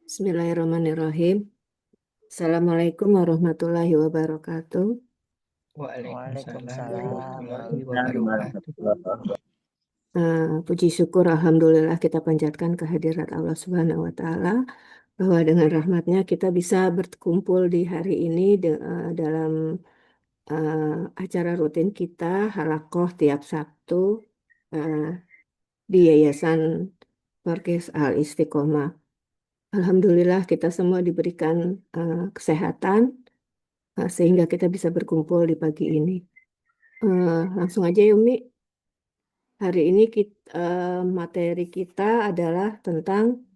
Bismillahirrahmanirrahim. Assalamualaikum warahmatullahi wabarakatuh. Waalaikumsalam Waalaikumsalam warahmatullahi wabarakatuh. Puji syukur Alhamdulillah kita panjatkan kehadirat Allah Subhanahu wa Ta'ala bahwa dengan rahmatnya kita bisa berkumpul di hari ini dalam acara rutin kita Halakoh tiap Sabtu di Yayasan Markis Al Istiqomah. Alhamdulillah kita semua diberikan kesehatan sehingga kita bisa berkumpul di pagi ini. Langsung aja ya Umi. Hari ini materi kita adalah tentang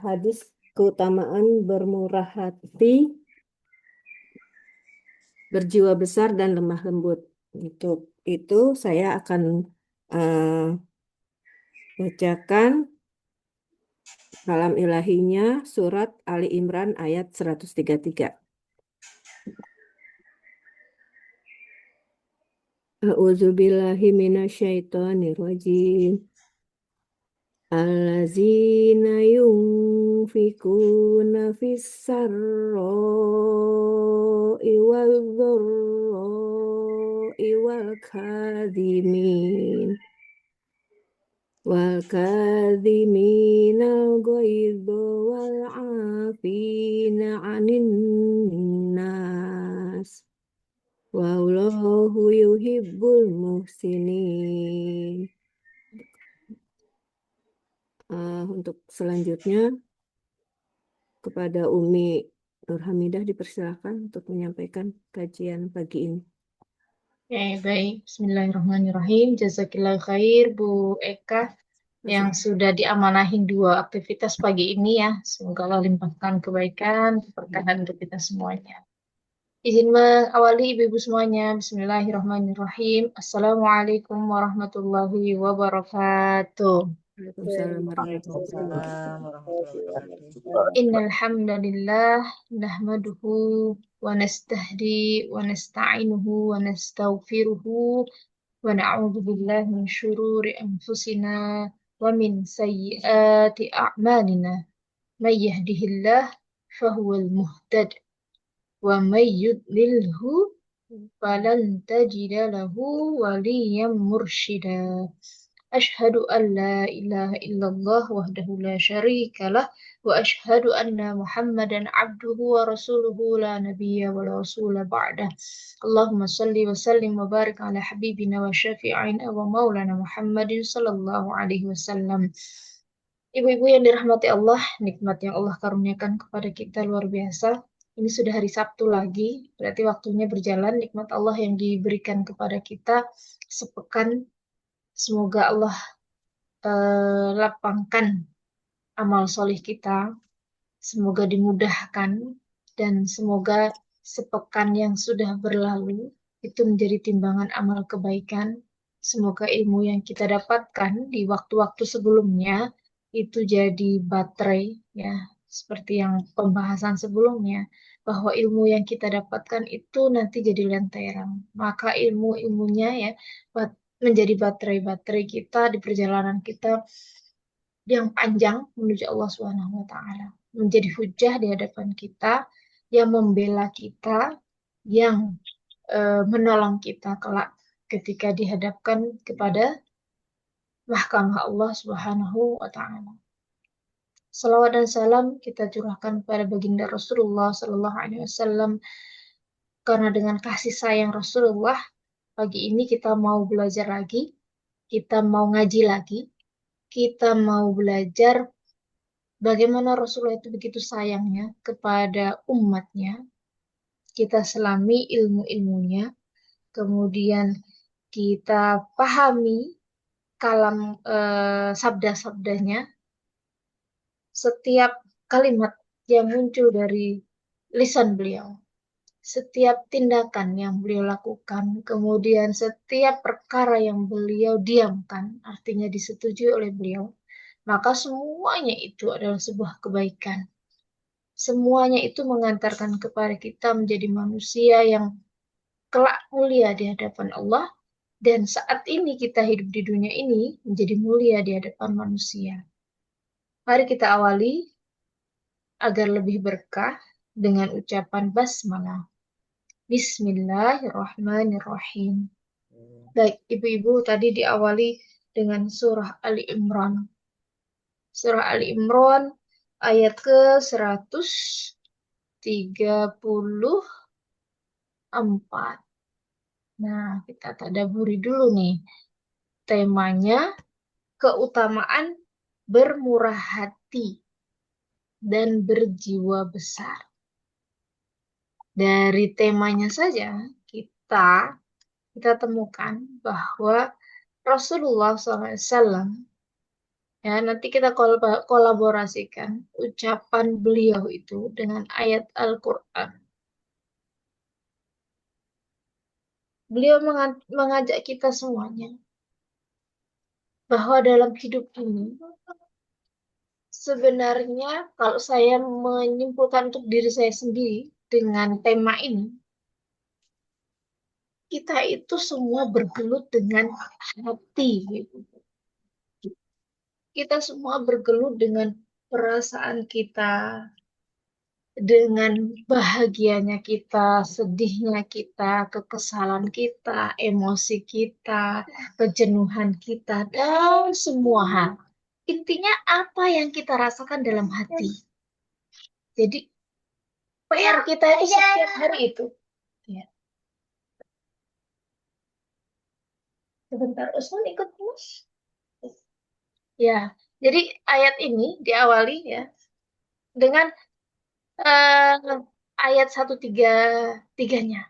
hadis keutamaan bermurah hati, berjiwa besar dan lemah lembut. Itu saya akan bacakan kalam ilahinya surat Ali Imran ayat 133. A'udzubillahi minasyaitonirrajim. Allazina yunfikuna fis-sarra'i wal-dharra'i wal-kadhimina al-ghaidha wal-'afina 'anil nas. Wallahu yuhibbul muhsinin. Untuk selanjutnya kepada Umi Nurhamidah dipersilakan untuk menyampaikan kajian pagi ini. Baik. Bismillahirrahmanirrahim. Jazakillah khair Bu Eka yang sudah diamanahin 2 aktivitas pagi ini ya. Semoga Allah limpahkan kebaikan, keberkahan untuk kita semuanya. Izin mengawali ibu-ibu semuanya. Bismillahirrahmanirrahim. Assalamualaikum warahmatullahi wabarakatuh. Waalaikumsalam Waalaikumsalam warahmatullahi wabarakatuh. Innal hamdalillah nahmaduhu wa nastahdi wa nasta'inuhu wa nastaghfiruhu wa na'udzu billahi min syururi anfusina wa min sayyiati a'malina. May yahdihillah fahuwal muhtad wa may yudlilhu falan tajida lahu waliyyan mursyida. Ashhadu an la ilaha illallah wahdahu la syarika lah wa ashhadu anna Muhammadan abduhu wa rasuluhu la nabiyya wa la rasula ba'dah. Allahumma salli wa sallim wa barik ala habibina wa syafi'ina wa maulana Muhammadin sallallahu alaihi wasallam. Ibu-ibu yang dirahmati Allah, nikmat yang Allah karuniakan kepada kita luar biasa. Ini sudah hari Sabtu lagi, berarti waktunya berjalan. Nikmat Allah yang diberikan kepada kita sepekan. Semoga Allah lapangkan amal solih kita. Semoga dimudahkan. Dan semoga sepekan yang sudah berlalu itu menjadi timbangan amal kebaikan. Semoga ilmu yang kita dapatkan di waktu-waktu sebelumnya itu jadi baterai ya, seperti yang pembahasan sebelumnya, bahwa ilmu yang kita dapatkan itu nanti jadi lentera. Maka ilmu-ilmunya ya menjadi baterai-baterai kita di perjalanan kita yang panjang menuju Allah Subhanahu wa Ta'ala. Menjadi hujah di hadapan kita, yang membela kita, yang menolong kita kelak ketika dihadapkan kepada mahkamah Allah Subhanahu wa Ta'ala. Salawat dan salam kita curahkan pada baginda Rasulullah Sallallahu Alaihi Wasallam, karena dengan kasih sayang Rasulullah pagi ini kita mau belajar lagi, kita mau ngaji lagi, kita mau belajar bagaimana Rasulullah itu begitu sayangnya kepada umatnya. Kita selami ilmu-ilmunya, kemudian kita pahami kalam sabda-sabdanya, setiap kalimat yang muncul dari lisan beliau, setiap tindakan yang beliau lakukan, kemudian setiap perkara yang beliau diamkan, artinya disetujui oleh beliau, maka semuanya itu adalah sebuah kebaikan. Semuanya itu mengantarkan kepada kita menjadi manusia yang kelak mulia di hadapan Allah, Dan saat ini kita hidup di dunia ini menjadi mulia di hadapan manusia. Mari kita awali agar lebih berkah dengan ucapan basmalah. Bismillahirrahmanirrahim. Baik, ibu-ibu tadi diawali dengan surah Ali Imran. Surah Ali Imran ayat ke-134. Nah, kita tadaburi dulu nih. Temanya keutamaan bermurah hati dan berjiwa besar. Dari temanya saja kita temukan bahwa Rasulullah SAW, ya nanti kita kolaborasikan ucapan beliau itu dengan ayat Al-Quran. Beliau mengajak kita semuanya bahwa dalam hidup ini sebenarnya kalau saya menyimpulkan untuk diri saya sendiri dengan tema ini, kita itu semua bergelut dengan hati, gitu. Kita semua bergelut dengan perasaan kita, dengan bahagianya kita, sedihnya kita, kekesalan kita, emosi kita, kejenuhan kita, dan semua hal. Intinya apa yang kita rasakan dalam hati. Jadi PR kita itu setiap hari itu. Ya. Sebentar, Usman ikut mas. Ya, jadi ayat ini diawali ya dengan ayat 133-nya.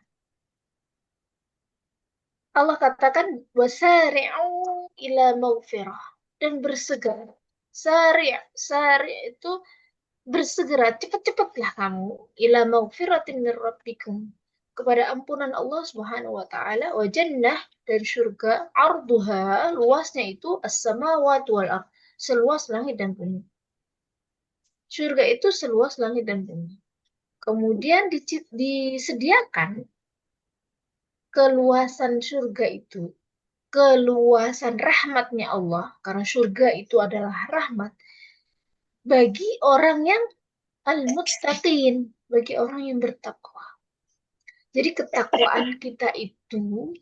Allah katakan wasari'u ila maghfirah dan bersegera. Sari' itu bersegera, cepat-cepatlah kamu ila maghfiratin min rabbikum kepada ampunan Allah Subhanahu wa taala wa jannah dan surga arduha luasnya itu as-samawati wal ardh seluas langit dan bumi. Surga itu seluas langit dan bumi. Kemudian disediakan keluasan surga itu, keluasan rahmatnya Allah, karena surga itu adalah rahmat bagi orang yang al-muttaqin, bagi orang yang bertakwa. Jadi ketakwaan kita itu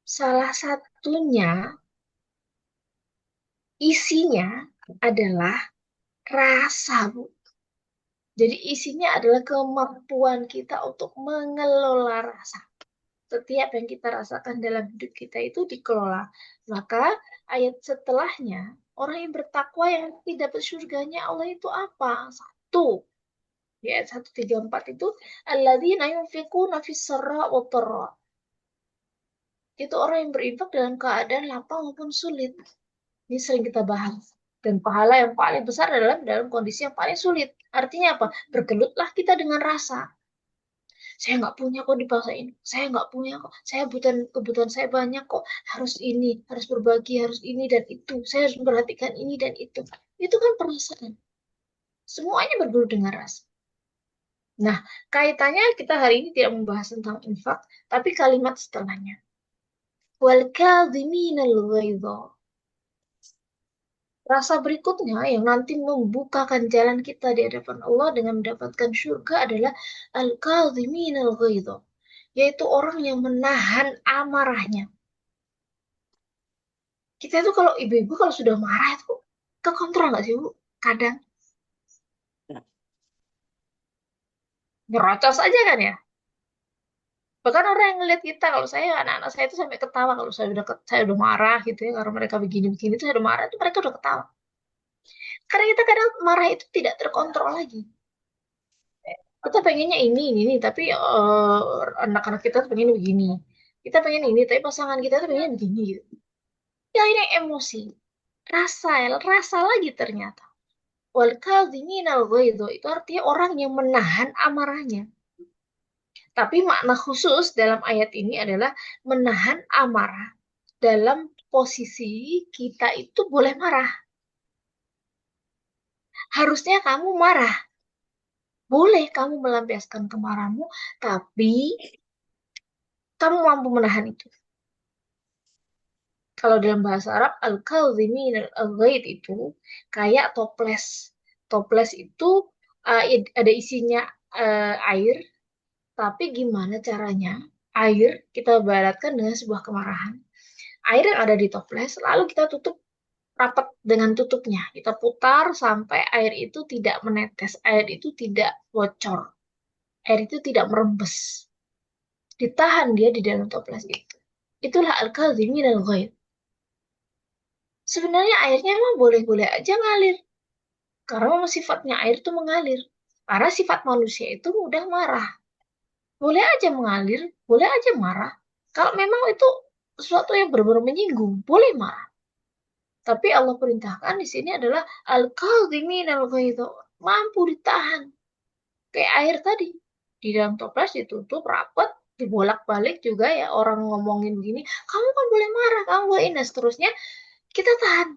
salah satunya isinya adalah rasa, Bu. Jadi isinya adalah kemampuan kita untuk mengelola rasa. Setiap yang kita rasakan dalam hidup kita itu dikelola. Maka ayat setelahnya, orang yang bertakwa yang nanti dapat surganya Allah itu apa? Satu. Di ayat 134 itu, alladzina yunfiquna fis-sarra wa dharra. Itu orang yang berinfak dalam keadaan lapang maupun sulit. Ini sering kita bahas. Dan pahala yang paling besar adalah dalam kondisi yang paling sulit. Artinya apa? Bergelutlah kita dengan rasa. Saya nggak punya kok dipaksain. Saya nggak punya kok. Saya kebutuhan saya banyak kok. Harus ini, harus berbagi, harus ini dan itu. Saya harus memperhatikan ini dan itu. Itu kan perasaan. Semuanya bergelut dengan rasa. Nah, kaitannya kita hari ini tidak membahas tentang infak, tapi kalimat setelahnya. Wal kadhiminal ghaidha. Rasa berikutnya yang nanti membukakan jalan kita di hadapan Allah dengan mendapatkan surga adalah al-kadhiminal ghaidha, yaitu orang yang menahan amarahnya. Kita itu kalau ibu-ibu kalau sudah marah itu kekontrol nggak sih, Bu? Kadang nyerocos aja kan ya. Bahkan orang yang ngeliat kita, kalau saya anak-anak saya itu sampai ketawa kalau saya udah marah gitu ya, karena mereka begini-begini itu saya udah marah itu mereka udah ketawa. Karena kita kadang marah itu tidak terkontrol lagi. Kita pengennya ini, tapi anak-anak kita tuh pengen begini. Kita pengen ini, tapi pasangan kita tuh pengen begini gitu. Ya akhirnya emosi. Rasa lagi ternyata. Wal kadhiminal ghaidha itu artinya orang yang menahan amarahnya. Tapi makna khusus dalam ayat ini adalah menahan amarah dalam posisi kita itu boleh marah. Harusnya kamu marah. Boleh kamu melampiaskan kemarahanmu, tapi kamu mampu menahan itu. Kalau dalam bahasa Arab, al-kadhimin al-ghaid itu kayak toples. Toples itu ada isinya air, tapi gimana caranya? Air kita ibaratkan dengan sebuah kemarahan. Air yang ada di toples, lalu kita tutup rapat dengan tutupnya. Kita putar sampai air itu tidak menetes, air itu tidak bocor, air itu tidak merembes. Ditahan dia di dalam toples itu. Itulah al-kadhimin al-ghaid. Sebenarnya airnya emang boleh-boleh aja ngalir. Karena memang sifatnya air itu mengalir. Karena sifat manusia itu mudah marah. Boleh aja mengalir, boleh aja marah. Kalau memang itu sesuatu yang benar-benar menyinggung, boleh marah. Tapi Allah perintahkan di sini adalah al-kadhimin al-ghaidh, mampu ditahan. Kayak air tadi. Di dalam toples ditutup rapat, dibolak-balik juga ya orang ngomongin gini, kamu kan boleh marah, kamu boleh ini, dan seterusnya. Kita tahan.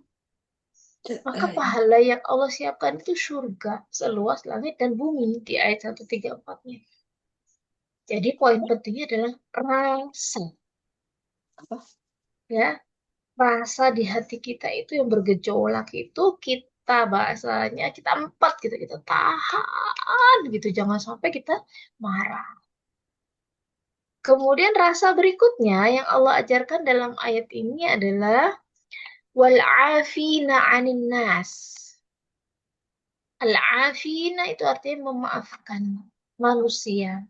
Maka pahala yang Allah siapkan itu surga seluas langit dan bumi di ayat 134-nya. Jadi poin pentingnya adalah rasa. Apa? Ya, rasa di hati kita itu yang bergejolak itu kita bahasanya kita empat gitu, kita tahan gitu, jangan sampai kita marah. Kemudian rasa berikutnya yang Allah ajarkan dalam ayat ini adalah wal afina 'anil nas. Al-afina itu artinya memaafkan manusia.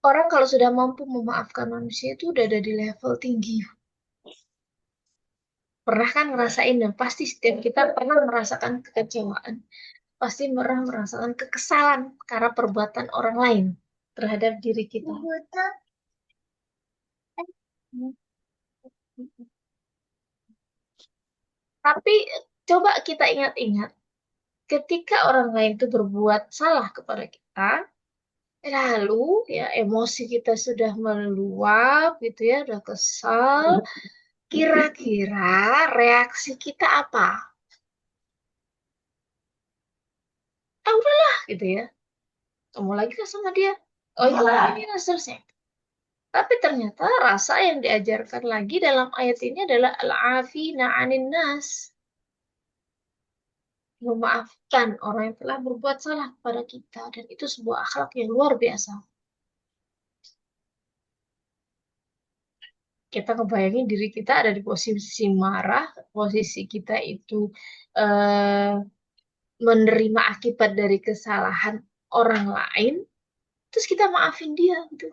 Orang kalau sudah mampu memaafkan manusia itu udah ada di level tinggi. Pernah kan ngerasain, dan pasti setiap kita pernah merasakan kekecewaan. Pasti pernah merasakan kekesalan karena perbuatan orang lain terhadap diri kita. Tapi coba kita ingat-ingat, ketika orang lain itu berbuat salah kepada kita, lalu ya emosi kita sudah meluap gitu ya, udah kesal, kira-kira reaksi kita apa? Ah udahlah gitu ya, kamu lagi kan sama dia. Oh iya, ini dan seterusnya. Tapi ternyata rasa yang diajarkan lagi dalam ayat ini adalah al-afina 'anin nas. Memaafkan orang yang telah berbuat salah kepada kita. Dan itu sebuah akhlak yang luar biasa. Kita ngebayangin diri kita ada di posisi marah, posisi kita itu eh, menerima akibat dari kesalahan orang lain, terus kita maafin dia gitu.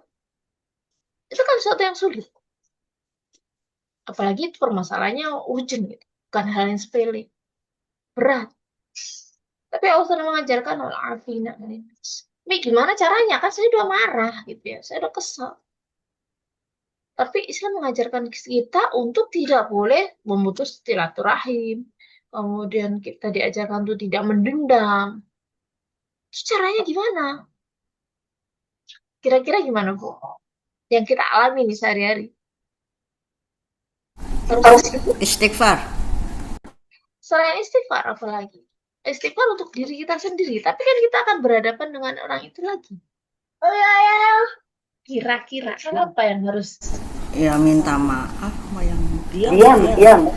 Itu kan sesuatu yang sulit. Apalagi itu permasalahannya urgent gitu. Bukan hal yang sepele. Berat. Tapi Allah sudah mengajarkan al-afina. Ini gimana caranya? Kan saya udah marah gitu ya. Saya udah kesal. Tapi Islam mengajarkan kita untuk tidak boleh memutus silaturahim. Kemudian kita diajarkan untuk tidak mendendam. Itu caranya gimana? Kira-kira gimana, Bu? Yang kita alami nih sehari-hari. Harus Istighfar. selain istighfar apalagi? Istighfar untuk diri kita sendiri. Tapi kan kita akan berhadapan dengan orang itu lagi. Kira-kira apa yang harus? Ya minta maaf, yang Diam.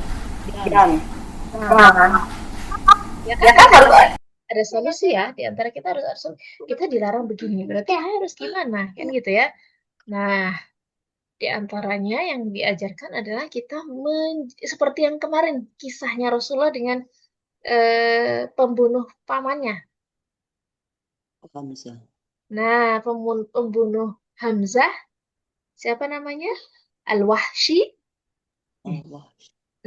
Ya kan harus ada solusi ya. Di antara kita harus ada solusi. Kita dilarang begini, berarti harus gimana? Kan gitu ya. Nah, di antaranya yang diajarkan adalah kita seperti yang kemarin kisahnya Rasulullah dengan pembunuh pamannya. Hamzah. Nah, pembunuh Hamzah, siapa namanya? Al-Wahsy. Allah.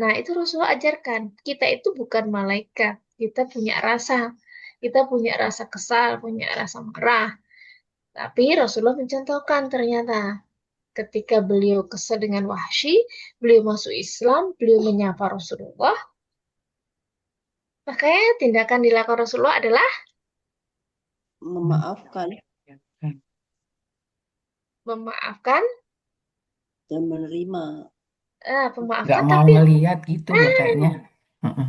Nah, itu Rasulullah ajarkan. Kita itu bukan malaikat. Kita punya rasa. Kita punya rasa kesal, punya rasa marah. Tapi Rasulullah mencontohkan ternyata ketika beliau kesal dengan Wahsy, beliau masuk Islam, beliau menyapa Rasulullah. Makanya tindakan dilakukan Rasulullah adalah Memaafkan memaafkan, dan menerima. pemaafkan. Nggak mau Tapi ngeliat gitu ya kayaknya. Mm-mm.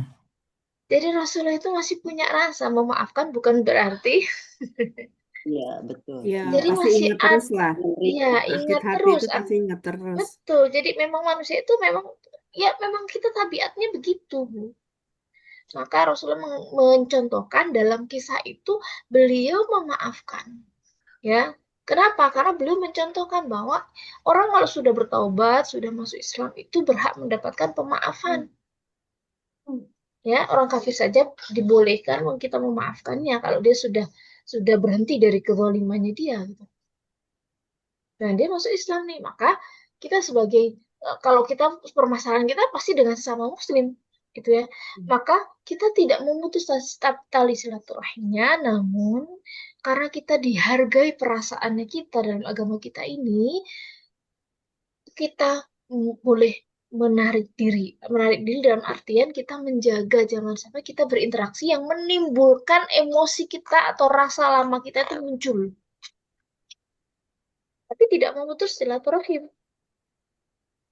jadi Rasulullah itu masih punya rasa. Memaafkan bukan berarti Iya, betul. Ya, Jadi pasti masih ingat terus lah. ya Menerima. Sakit ingat hati terus. itu pasti ingat terus. Betul. Jadi memang manusia itu memang ya memang kita tabiatnya begitu, Bu. Maka Rasulullah mencontohkan dalam kisah itu beliau memaafkan. Ya, kenapa? Karena beliau mencontohkan bahwa orang kalau sudah bertaubat, sudah masuk Islam itu berhak mendapatkan pemaafan. Ya, orang kafir saja dibolehkan kita memaafkannya kalau dia sudah berhenti dari kezalimannya dia gitu. Nah, dia masuk Islam nih, maka kita sebagai kalau kita permasalahan kita pasti dengan sesama muslim gitu ya. Maka kita tidak memutus tali silaturahimnya, namun karena kita dihargai perasaannya kita dalam agama kita ini, kita boleh menarik diri dalam artian kita menjaga jangan sampai kita berinteraksi yang menimbulkan emosi kita atau rasa lama kita itu muncul, tapi tidak memutus silaturahim.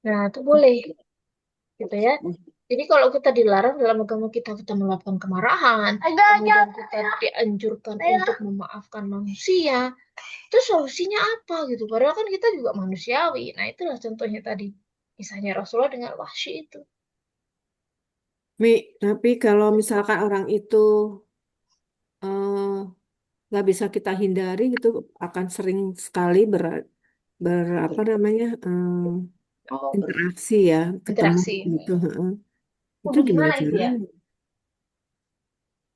Nah, itu boleh gitu ya. Jadi kalau kita dilarang dalam agama kita melakukan kemarahan, kemudian kita dianjurkan untuk memaafkan manusia, itu solusinya apa gitu? Padahal kan kita juga manusiawi. Nah, itulah contohnya tadi. Kisahnya Rasulullah dengan Wahsy itu. Mi, tapi kalau misalkan orang itu eh, nggak bisa kita hindari gitu, akan sering sekali apa namanya interaksi ya, ketemu Interaksi. gitu. Heeh. Itu Kudu gimana gimana itu ya? caranya?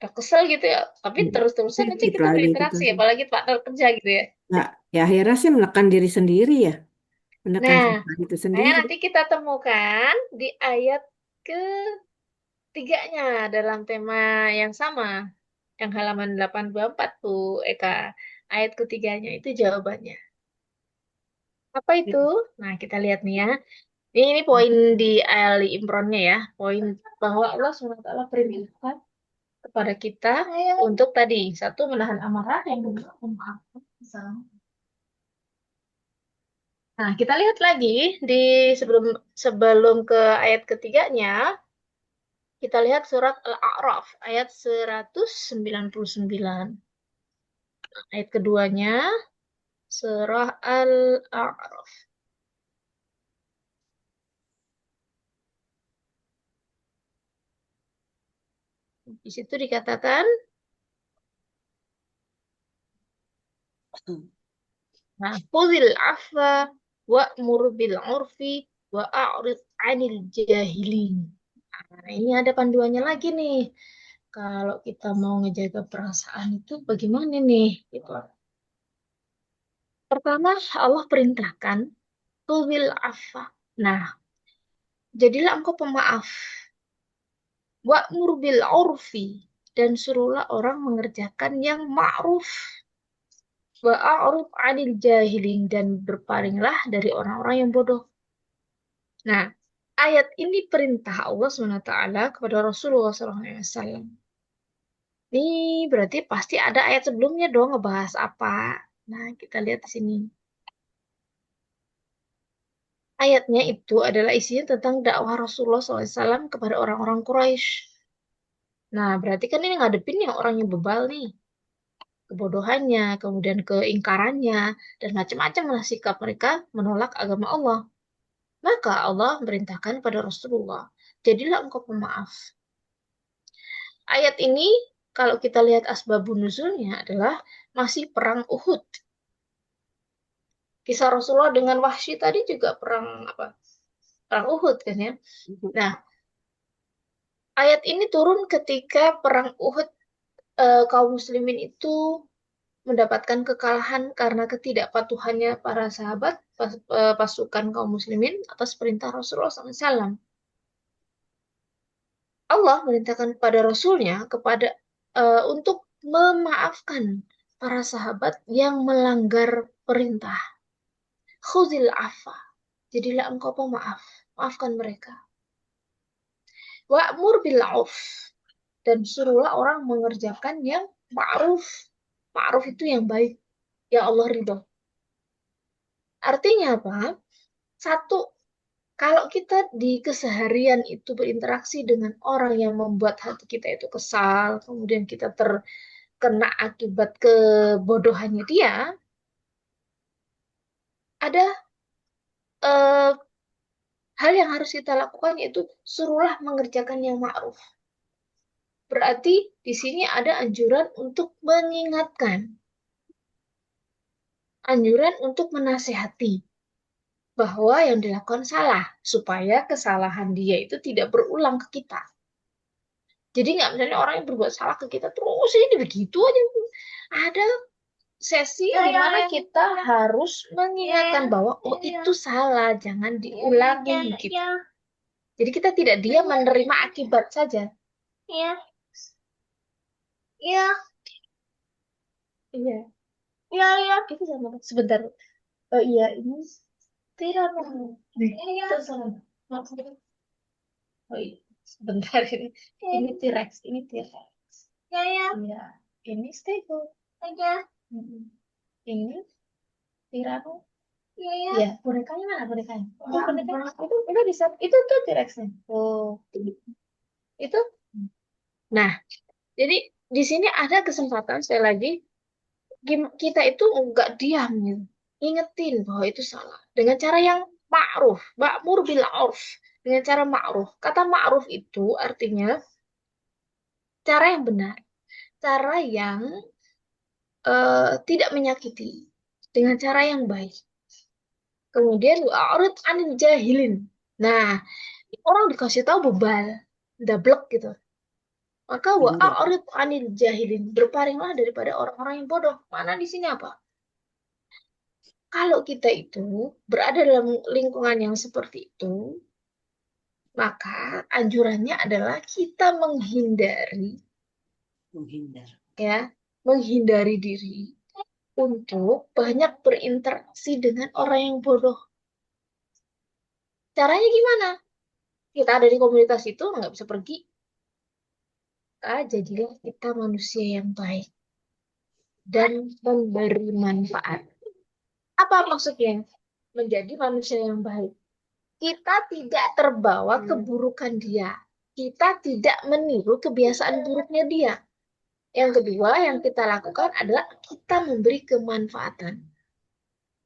Udah kesel gitu ya. Tapi terus-terusan aja Sedikit kita lagi gitu. berinteraksi, apalagi partner kerja gitu ya. Nah, ya akhirnya sih menekan diri sendiri ya, menekan Nah, sifat itu makanya sendiri. nanti kita temukan di ayat ketiganya dalam tema yang sama. Yang halaman 84 tuh, Eka. Ayat ketiganya itu jawabannya. Apa itu? Nah, kita lihat nih ya. Ini poin di Ali Imronnya ya. Poin bahwa Allah SWT perintahkan kepada kita untuk tadi, satu, menahan amarah, yang kedua, memaafkan kesalahan. Nah, kita lihat lagi di sebelum sebelum ke ayat ketiganya, kita lihat surat Al-A'raf ayat 199. Ayat keduanya surah Al-A'raf. Di situ dikatakan, nah, khudhil afwa wa'mur bil urfi wa a'rid 'anil jahilin. Nah, ini ada panduannya lagi nih. Kalau kita mau ngejaga perasaan itu bagaimana nih? Gitu. Pertama, Allah perintahkan khudhil afwa. Nah, jadilah engkau pemaaf. Wa'mur bil urfi, dan suruhlah orang mengerjakan yang ma'ruf. Wa'aruf 'anil jahilin, dan berpalinglah dari orang-orang yang bodoh. Nah, ayat ini perintah Allah SWT kepada Rasulullah SAW. Ini berarti pasti ada ayat sebelumnya dong ngebahas apa. Nah, kita lihat di sini. Ayatnya itu adalah isinya tentang dakwah Rasulullah SAW kepada orang-orang Quraisy. Nah, berarti kan ini ngadepin yang orang yang bebal nih. Kebodohannya, kemudian keingkarannya, dan macam-macam lah sikap mereka menolak agama Allah. Maka Allah memerintahkan pada Rasulullah, jadilah engkau pemaaf. Ayat ini, kalau kita lihat asbabun nuzulnya adalah masih perang Uhud. Kisah Rasulullah dengan Wahsy tadi juga perang apa? Perang Uhud kan ya. Nah, ayat ini turun ketika perang Uhud, kaum muslimin itu mendapatkan kekalahan karena ketidakpatuhannya para sahabat pasukan kaum muslimin atas perintah Rasulullah SAW. Allah merintahkan pada Rasulnya untuk memaafkan para sahabat yang melanggar perintah. Khudil afa. Jadilah engkau pemaaf. Maafkan mereka. Wa'mur bil 'urf. Dan suruhlah orang mengerjakan yang ma'ruf. Ma'ruf itu yang baik. Yang Allah ridho. Artinya apa? Satu, kalau kita di keseharian itu berinteraksi dengan orang yang membuat hati kita itu kesal, kemudian kita kena akibat kebodohannya dia, ada eh, hal yang harus kita lakukan yaitu suruhlah mengerjakan yang ma'ruf. Berarti di sini ada anjuran untuk mengingatkan, anjuran untuk menasehati bahwa yang dilakukan salah, supaya kesalahan dia itu tidak berulang ke kita. Jadi nggak misalnya orang yang berbuat salah ke kita terus ini begitu aja. Ada sesi di mana kita harus mengingatkan bahwa oh itu salah, jangan diulangi gitu. Jadi kita tidak diam menerima akibat saja. Iya. Iya. Iya. Iya, iya. Itu sama. Sebentar. Oh iya, ini tidak mau. Itu sama. Oh iya. Sebentar ini. Ini T-Rex, ini T-Rex. Iya. Iya. Ini stego. Aja. Ini Tirano. Iya, bonekanya mana bonekanya? Oh, bonekanya itu bisa itu tuh T-Rex-nya. Oh, itu. Nah, jadi di sini ada kesempatan sekali lagi kita itu nggak diam gitu. Ingetin bahwa itu salah dengan cara yang ma'ruf, ma'mur bil 'urf, dengan cara ma'ruf. Kata ma'ruf itu artinya cara yang benar, cara yang tidak menyakiti, dengan cara yang baik. Kemudian wa'rid 'anil jahilin. Nah, orang dikasih tahu bebal, dablek gitu. Maka wa'rid 'anil jahilin, berpalinglah daripada orang-orang yang bodoh. Mana di sini apa? Kalau kita itu berada dalam lingkungan yang seperti itu, maka anjurannya adalah kita menghindari diri untuk banyak berinteraksi dengan orang yang bodoh. Caranya gimana? Kita ada di komunitas itu nggak bisa pergi. Jadilah kita manusia yang baik dan memberi manfaat. Apa maksudnya? Menjadi manusia yang baik. Kita tidak terbawa keburukan dia. Kita tidak meniru kebiasaan buruknya dia. Yang kedua yang kita lakukan adalah kita memberi kemanfaatan.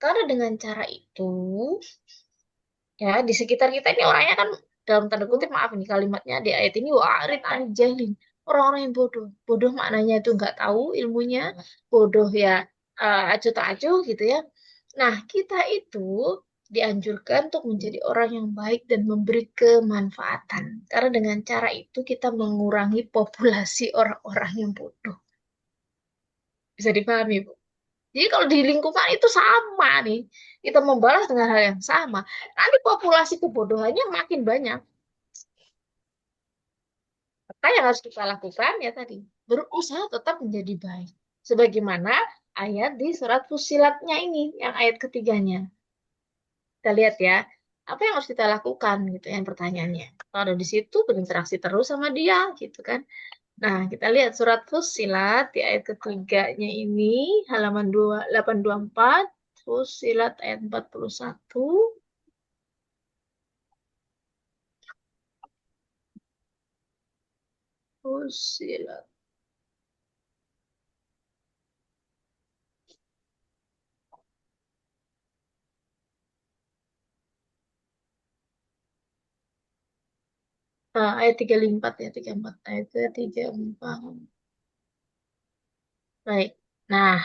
Karena dengan cara itu, ya di sekitar kita ini orangnya kan dalam tanda kutip maaf ini kalimatnya di ayat ini wa'rid anil jahilin. Orang-orang yang bodoh. Bodoh maknanya itu nggak tahu ilmunya. Bodoh ya acuh tak acuh gitu ya. Nah, kita itu dianjurkan untuk menjadi orang yang baik dan memberi kemanfaatan. Karena dengan cara itu kita mengurangi populasi orang-orang yang bodoh. Bisa dipahami, Bu? Jadi kalau di lingkungan itu sama nih, kita membalas dengan hal yang sama. Nanti populasi kebodohannya makin banyak. Maka yang harus kita lakukan ya tadi, berusaha tetap menjadi baik. Sebagaimana ayat di surat Fussilatnya ini, yang ayat ketiganya. Kita lihat ya, apa yang harus kita lakukan gitu yang pertanyaannya. Kalau ada di situ berinteraksi terus sama dia gitu kan. Nah, kita lihat surat Fussilat di ayat ketiganya ini halaman 824, Fussilat ayat 41. Fussilat. Ayat 34 ya, 34. Ayat ke-34. Baik. Nah,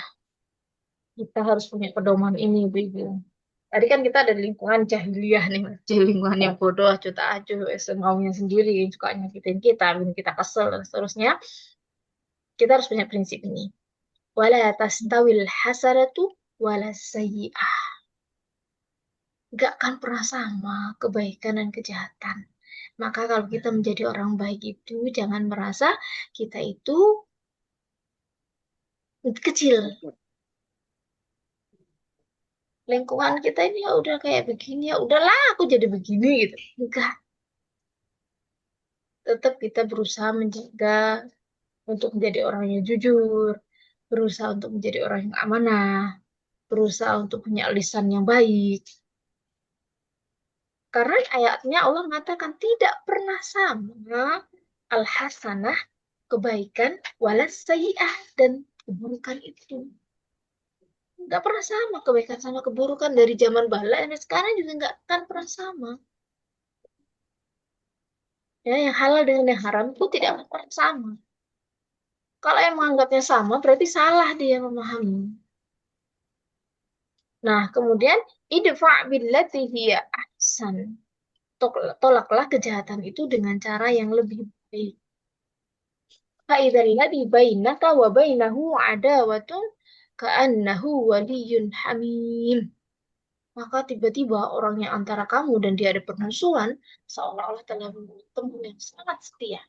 kita harus punya pedoman ini, Ibu. Tadi kan kita ada di lingkungan jahiliyah nih, Mas. Di lingkungan yang bodoh, acuh tak acuh, semaunya sendiri, suka nyakitin kita, bikin kita kesel, dan seterusnya. Kita harus punya prinsip ini. Wala tastawil hasanatu wala sayyi'ah. Gak akan pernah sama kebaikan dan kejahatan. Maka kalau kita menjadi orang baik itu, jangan merasa kita itu kecil. Lingkungan kita ini ya udah kayak begini, ya udahlah aku jadi begini gitu. Enggak. Tetap kita berusaha menjaga untuk menjadi orang yang jujur, berusaha untuk menjadi orang yang amanah, berusaha untuk punya lisan yang baik. Karena ayatnya Allah mengatakan tidak pernah sama al-hasanah kebaikan, walas sayyi'ah, dan keburukan itu. Nggak pernah sama kebaikan sama keburukan dari zaman bala sampai sekarang juga nggak akan pernah sama. Ya, yang halal dengan yang haram itu tidak akan pernah sama. Kalau yang menganggapnya sama, berarti salah dia memahami. Nah, kemudian idfa' billati hiya ahsan. Tolaklah kejahatan itu dengan cara yang lebih baik. Fa'idhal ladzi bainaka wa bainahu adawatun ka'annahu waliyyun hamim. Maka tiba-tiba orang yang antara kamu dan dia ada permusuhan, seolah-olah telah bertemu yang sangat setia.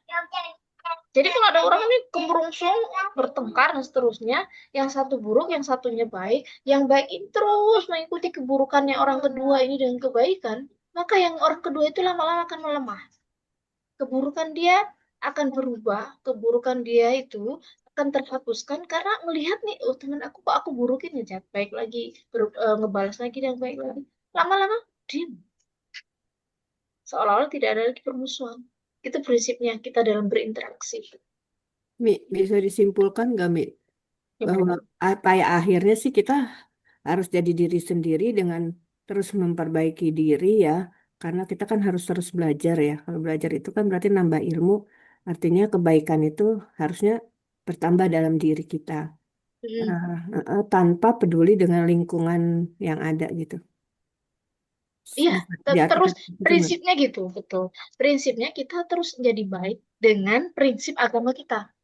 Jadi kalau ada orang ini kemerungsung, bertengkar dan seterusnya, yang satu buruk, yang satunya baik, yang baik ini terus mengikuti keburukannya orang kedua ini dengan kebaikan, maka yang orang kedua itu lama-lama akan melemah. Keburukan dia akan berubah, keburukan dia itu akan terhapuskan karena melihat nih, oh teman aku kok aku burukin ya, baik lagi, ngebalas lagi yang baik lagi. Lama-lama diam, seolah-olah tidak ada lagi permusuhan. Itu prinsipnya kita dalam berinteraksi. Mi, bisa disimpulkan nggak, Mi? Bahwa Gimana? pada akhirnya sih kita harus jadi diri sendiri dengan terus memperbaiki diri ya. Karena kita kan harus terus belajar ya. Kalau belajar itu kan berarti nambah ilmu. Artinya kebaikan itu harusnya bertambah dalam diri kita. Hmm. Tanpa peduli dengan lingkungan yang ada gitu. Iya, Bisa terus diartikan gitu nggak? prinsipnya gitu, betul. Prinsipnya kita terus jadi baik dengan prinsip agama kita.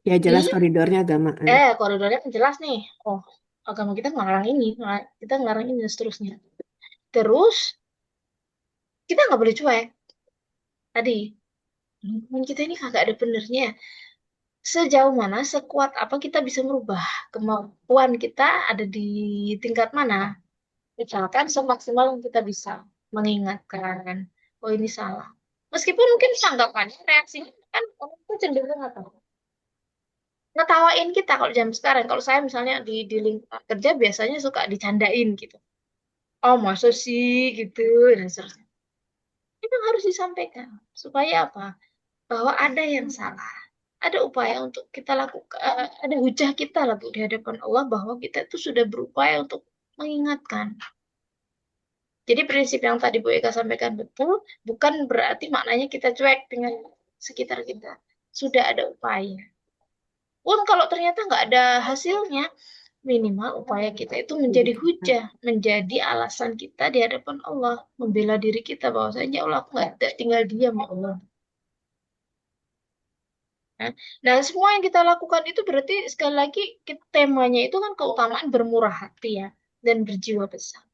Ya jelas Jadi, koridornya agama. koridornya kan jelas nih. Oh, agama kita ngelarang ini, kita ngelarang ini dan seterusnya. Terus, kita nggak boleh cuek. Tadi, lingkungan kita ini kagak ada benernya. Sejauh mana, sekuat apa kita bisa merubah kemampuan kita ada di tingkat mana? Misalkan semaksimal yang kita bisa mengingatkan, oh ini salah. Meskipun mungkin tanggapannya, reaksinya kan orang itu cenderung ngetawain kita kalau jam sekarang. Kalau saya misalnya di lingkungan kerja biasanya suka dicandain gitu. Oh masa sih gitu dan seterusnya. Itu harus disampaikan supaya apa? Bahwa ada yang salah. Ada upaya untuk kita lakukan, ada hujah kita lah Bu, di hadapan Allah bahwa kita itu sudah berupaya untuk mengingatkan. Jadi prinsip yang tadi Bu Eka sampaikan betul, bukan berarti maknanya kita cuek dengan sekitar kita. Sudah ada upaya. Pun kalau ternyata nggak ada hasilnya, minimal upaya kita itu menjadi hujah, menjadi alasan kita di hadapan Allah, membela diri kita bahwasanya ya Allah aku nggak tinggal diam ya Allah. Nah, nah, semua yang kita lakukan itu berarti sekali lagi temanya itu kan keutamaan bermurah hati ya dan berjiwa besar.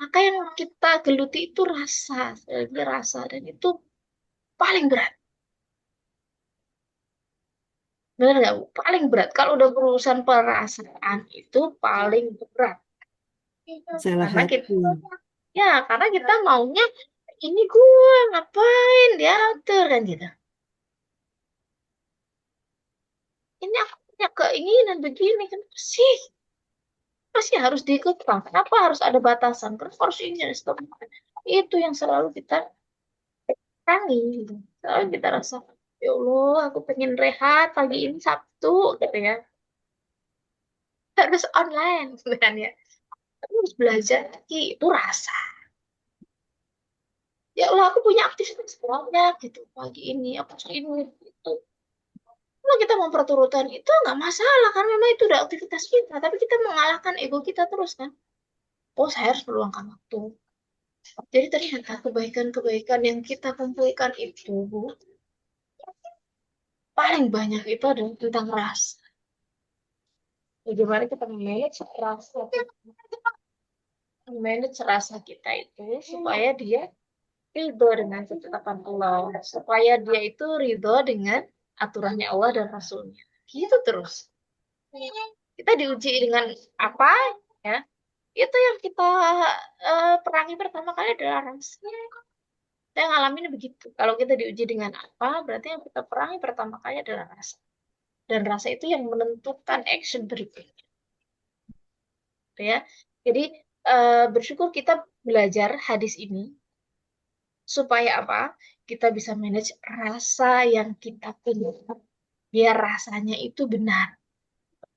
Maka yang kita geluti itu rasa, sekali lagi rasa dan itu paling berat. Benar nggak Bu? Paling berat. Kalau udah berurusan perasaan itu paling berat. Salah Karena kita, hati. ya karena kita maunya ini gue ngapain diatur kan gitu. Ini aku punya keinginan begini kan sih. Pasti harus dikekang. Kenapa harus ada batasan? Kenapa harus ini dan seterusnya? Itu yang selalu kita tangi gitu. Selalu kita rasa, ya Allah, aku pengen rehat pagi ini Sabtu gitu ya. Harus online sebenarnya. Harus belajar lagi. Itu rasa. Ya Allah, aku punya aktivitas banyak gitu pagi ini. Aku harus ini itu. Kalau kita memperturutkan itu nggak masalah karena memang itu udah aktivitas kita. Tapi kita mengalahkan ego kita terus kan. Oh, saya harus meluangkan waktu. Jadi ternyata kebaikan-kebaikan yang kita kumpulkan itu, Bu, paling banyak itu adalah tentang rasa. Bagaimana kita manage rasa kita itu supaya dia ridho dengan ketetapan Allah, supaya dia itu ridho dengan aturannya Allah dan Rasulnya. Gitu terus. Kita diuji dengan apa? Ya, itu yang kita perangi pertama kali adalah rasa. Saya ngalamin begitu. Kalau kita diuji dengan apa, berarti yang kita perangi pertama kali adalah rasa. Dan rasa itu yang menentukan action berikutnya. Gitu ya. Jadi bersyukur kita belajar hadis ini supaya apa? kita bisa manage rasa yang kita punya. Biar rasanya itu benar.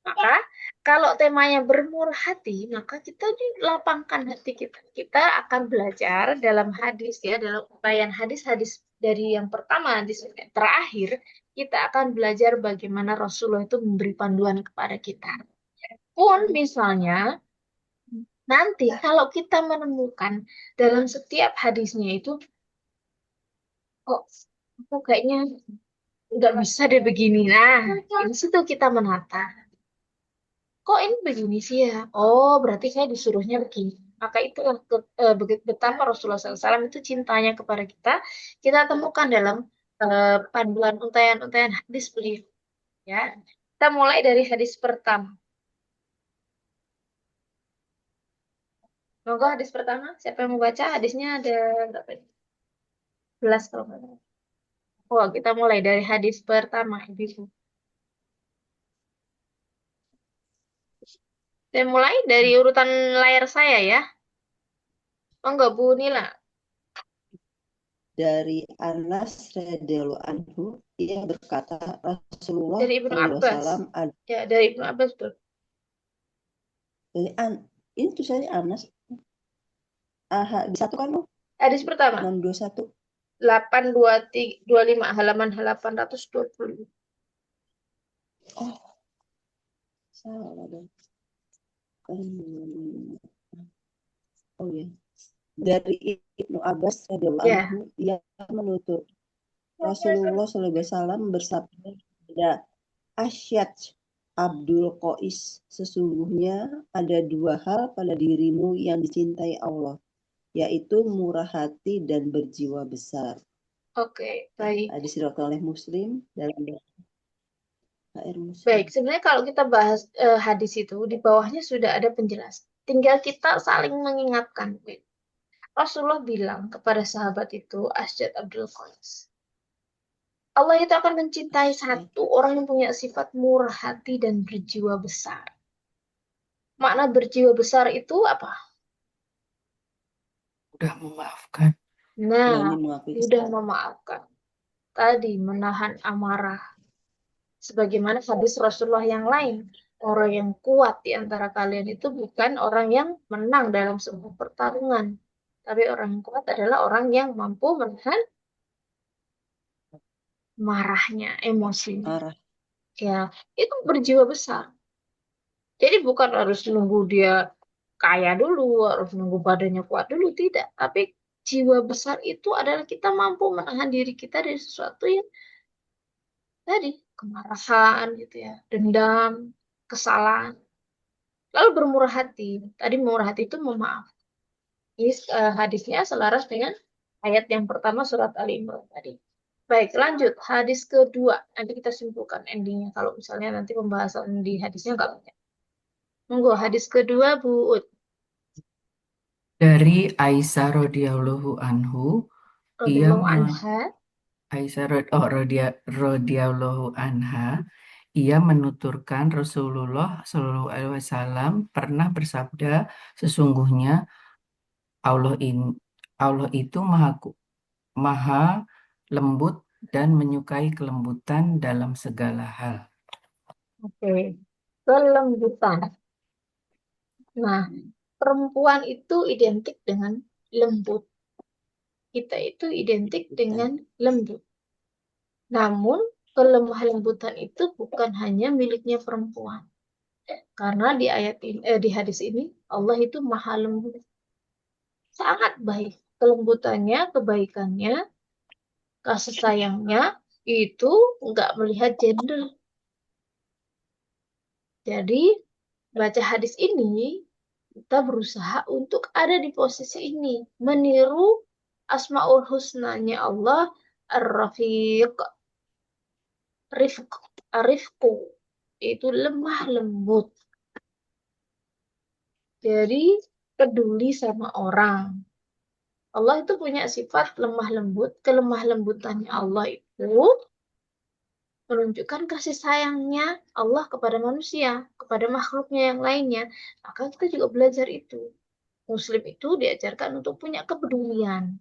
Maka kalau temanya bermurah hati, maka kita dilapangkan hati kita. Kita akan belajar dalam hadis ya, dalam uraian hadis-hadis dari yang pertama hadis terakhir, kita akan belajar bagaimana Rasulullah itu memberi panduan kepada kita. Pun misalnya nanti kalau kita menemukan dalam setiap hadisnya itu, kok aku kayaknya nggak bisa deh begini. Nah, di situ kita menata. Kok ini begini sih ya? Oh, berarti saya disuruhnya begini. Maka itulah betapa Rasulullah SAW itu cintanya kepada kita. Kita temukan dalam panduan untayan-untayan hadis beliau. Ya, kita mulai dari hadis pertama. Monggo hadis pertama. Siapa yang mau baca? Hadisnya ada berapa ini? 11 kalau nggak salah. Oh, kita mulai dari hadis pertama, Ibu. Saya mulai dari urutan layar saya ya. Monggo Bu Nila. Dari Anas radhiyallahu anhu, ia berkata Rasulullah Dari Ibnu sallallahu alaihi Abbas. wasallam Ya, dari Ibnu Abbas tuh. ini tulisannya Anas. Di satu kan lo Hadis pertama. 621. 825 halaman 820. Oh, salah dong. Oh ya. Dari Ibnu Abbas radhiyallahu Ya. anhu, ia menutur Rasulullah sallallahu alaihi wasallam bersabda kepada Asyad Abdul Qais, sesungguhnya ada dua hal pada dirimu yang dicintai Allah, yaitu murah hati dan berjiwa besar. Oke, baik. Diriwayatkan oleh Muslim dalam HR Muslim. Baik, sebenarnya kalau kita bahas hadis itu, di bawahnya sudah ada penjelasan. Tinggal kita saling mengingatkan. Rasulullah bilang kepada sahabat itu, Asyad Abdul Qais, Allah itu akan mencintai satu orang yang punya sifat murah hati dan berjiwa besar. Makna berjiwa besar itu apa? Udah memaafkan. Nah, Berani mengakui mudah kesalahan. memaafkan. Tadi menahan amarah. Sebagaimana hadis Rasulullah yang lain. Orang yang kuat di antara kalian itu bukan orang yang menang dalam sebuah pertarungan. Tapi orang yang kuat adalah orang yang mampu menahan marahnya, emosinya. Marah. Ya, itu berjiwa besar. Jadi bukan harus nunggu dia kaya dulu, harus nunggu badannya kuat dulu, tidak. Tapi jiwa besar itu adalah kita mampu menahan diri kita dari sesuatu yang tadi, kemarahan gitu ya, dendam, kesalahan. Lalu bermurah hati. Tadi murah hati itu memaaf. Ini hadisnya selaras dengan ayat yang pertama surat Ali Imran tadi. Baik, lanjut. Hadis kedua. Nanti kita simpulkan endingnya kalau misalnya nanti pembahasan di hadisnya nggak banyak. Monggo, hadis kedua, Bu Ut. Dari Aisyah radhiyallahu anhu, ia Radhiyallahu anha. Aisyah radhiyallahu anha, ia menuturkan Rasulullah Shallallahu Alaihi Wasallam pernah bersabda, sesungguhnya Allah itu maha lembut dan menyukai kelembutan dalam segala hal. Oke, kelembutan. Nah, perempuan itu identik dengan lembut. Kita itu identik dengan lembut. Namun, kelemah lembutan itu bukan hanya miliknya perempuan. Karena di ayat ini, di hadis ini, Allah itu maha lembut. Sangat baik. Kelembutannya, kebaikannya, kasih sayangnya, itu nggak melihat gender. Jadi, baca hadis ini, kita berusaha untuk ada di posisi ini. Meniru Asmaul Husnanya Allah, Ar-Rafiq, Rifqu, itu lemah lembut. Jadi, peduli sama orang. Allah itu punya sifat lemah lembut. Kelemah lembutannya Allah itu menunjukkan kasih sayangnya Allah kepada manusia, kepada makhluknya yang lainnya. Maka kita juga belajar itu. Muslim itu diajarkan untuk punya kepedulian.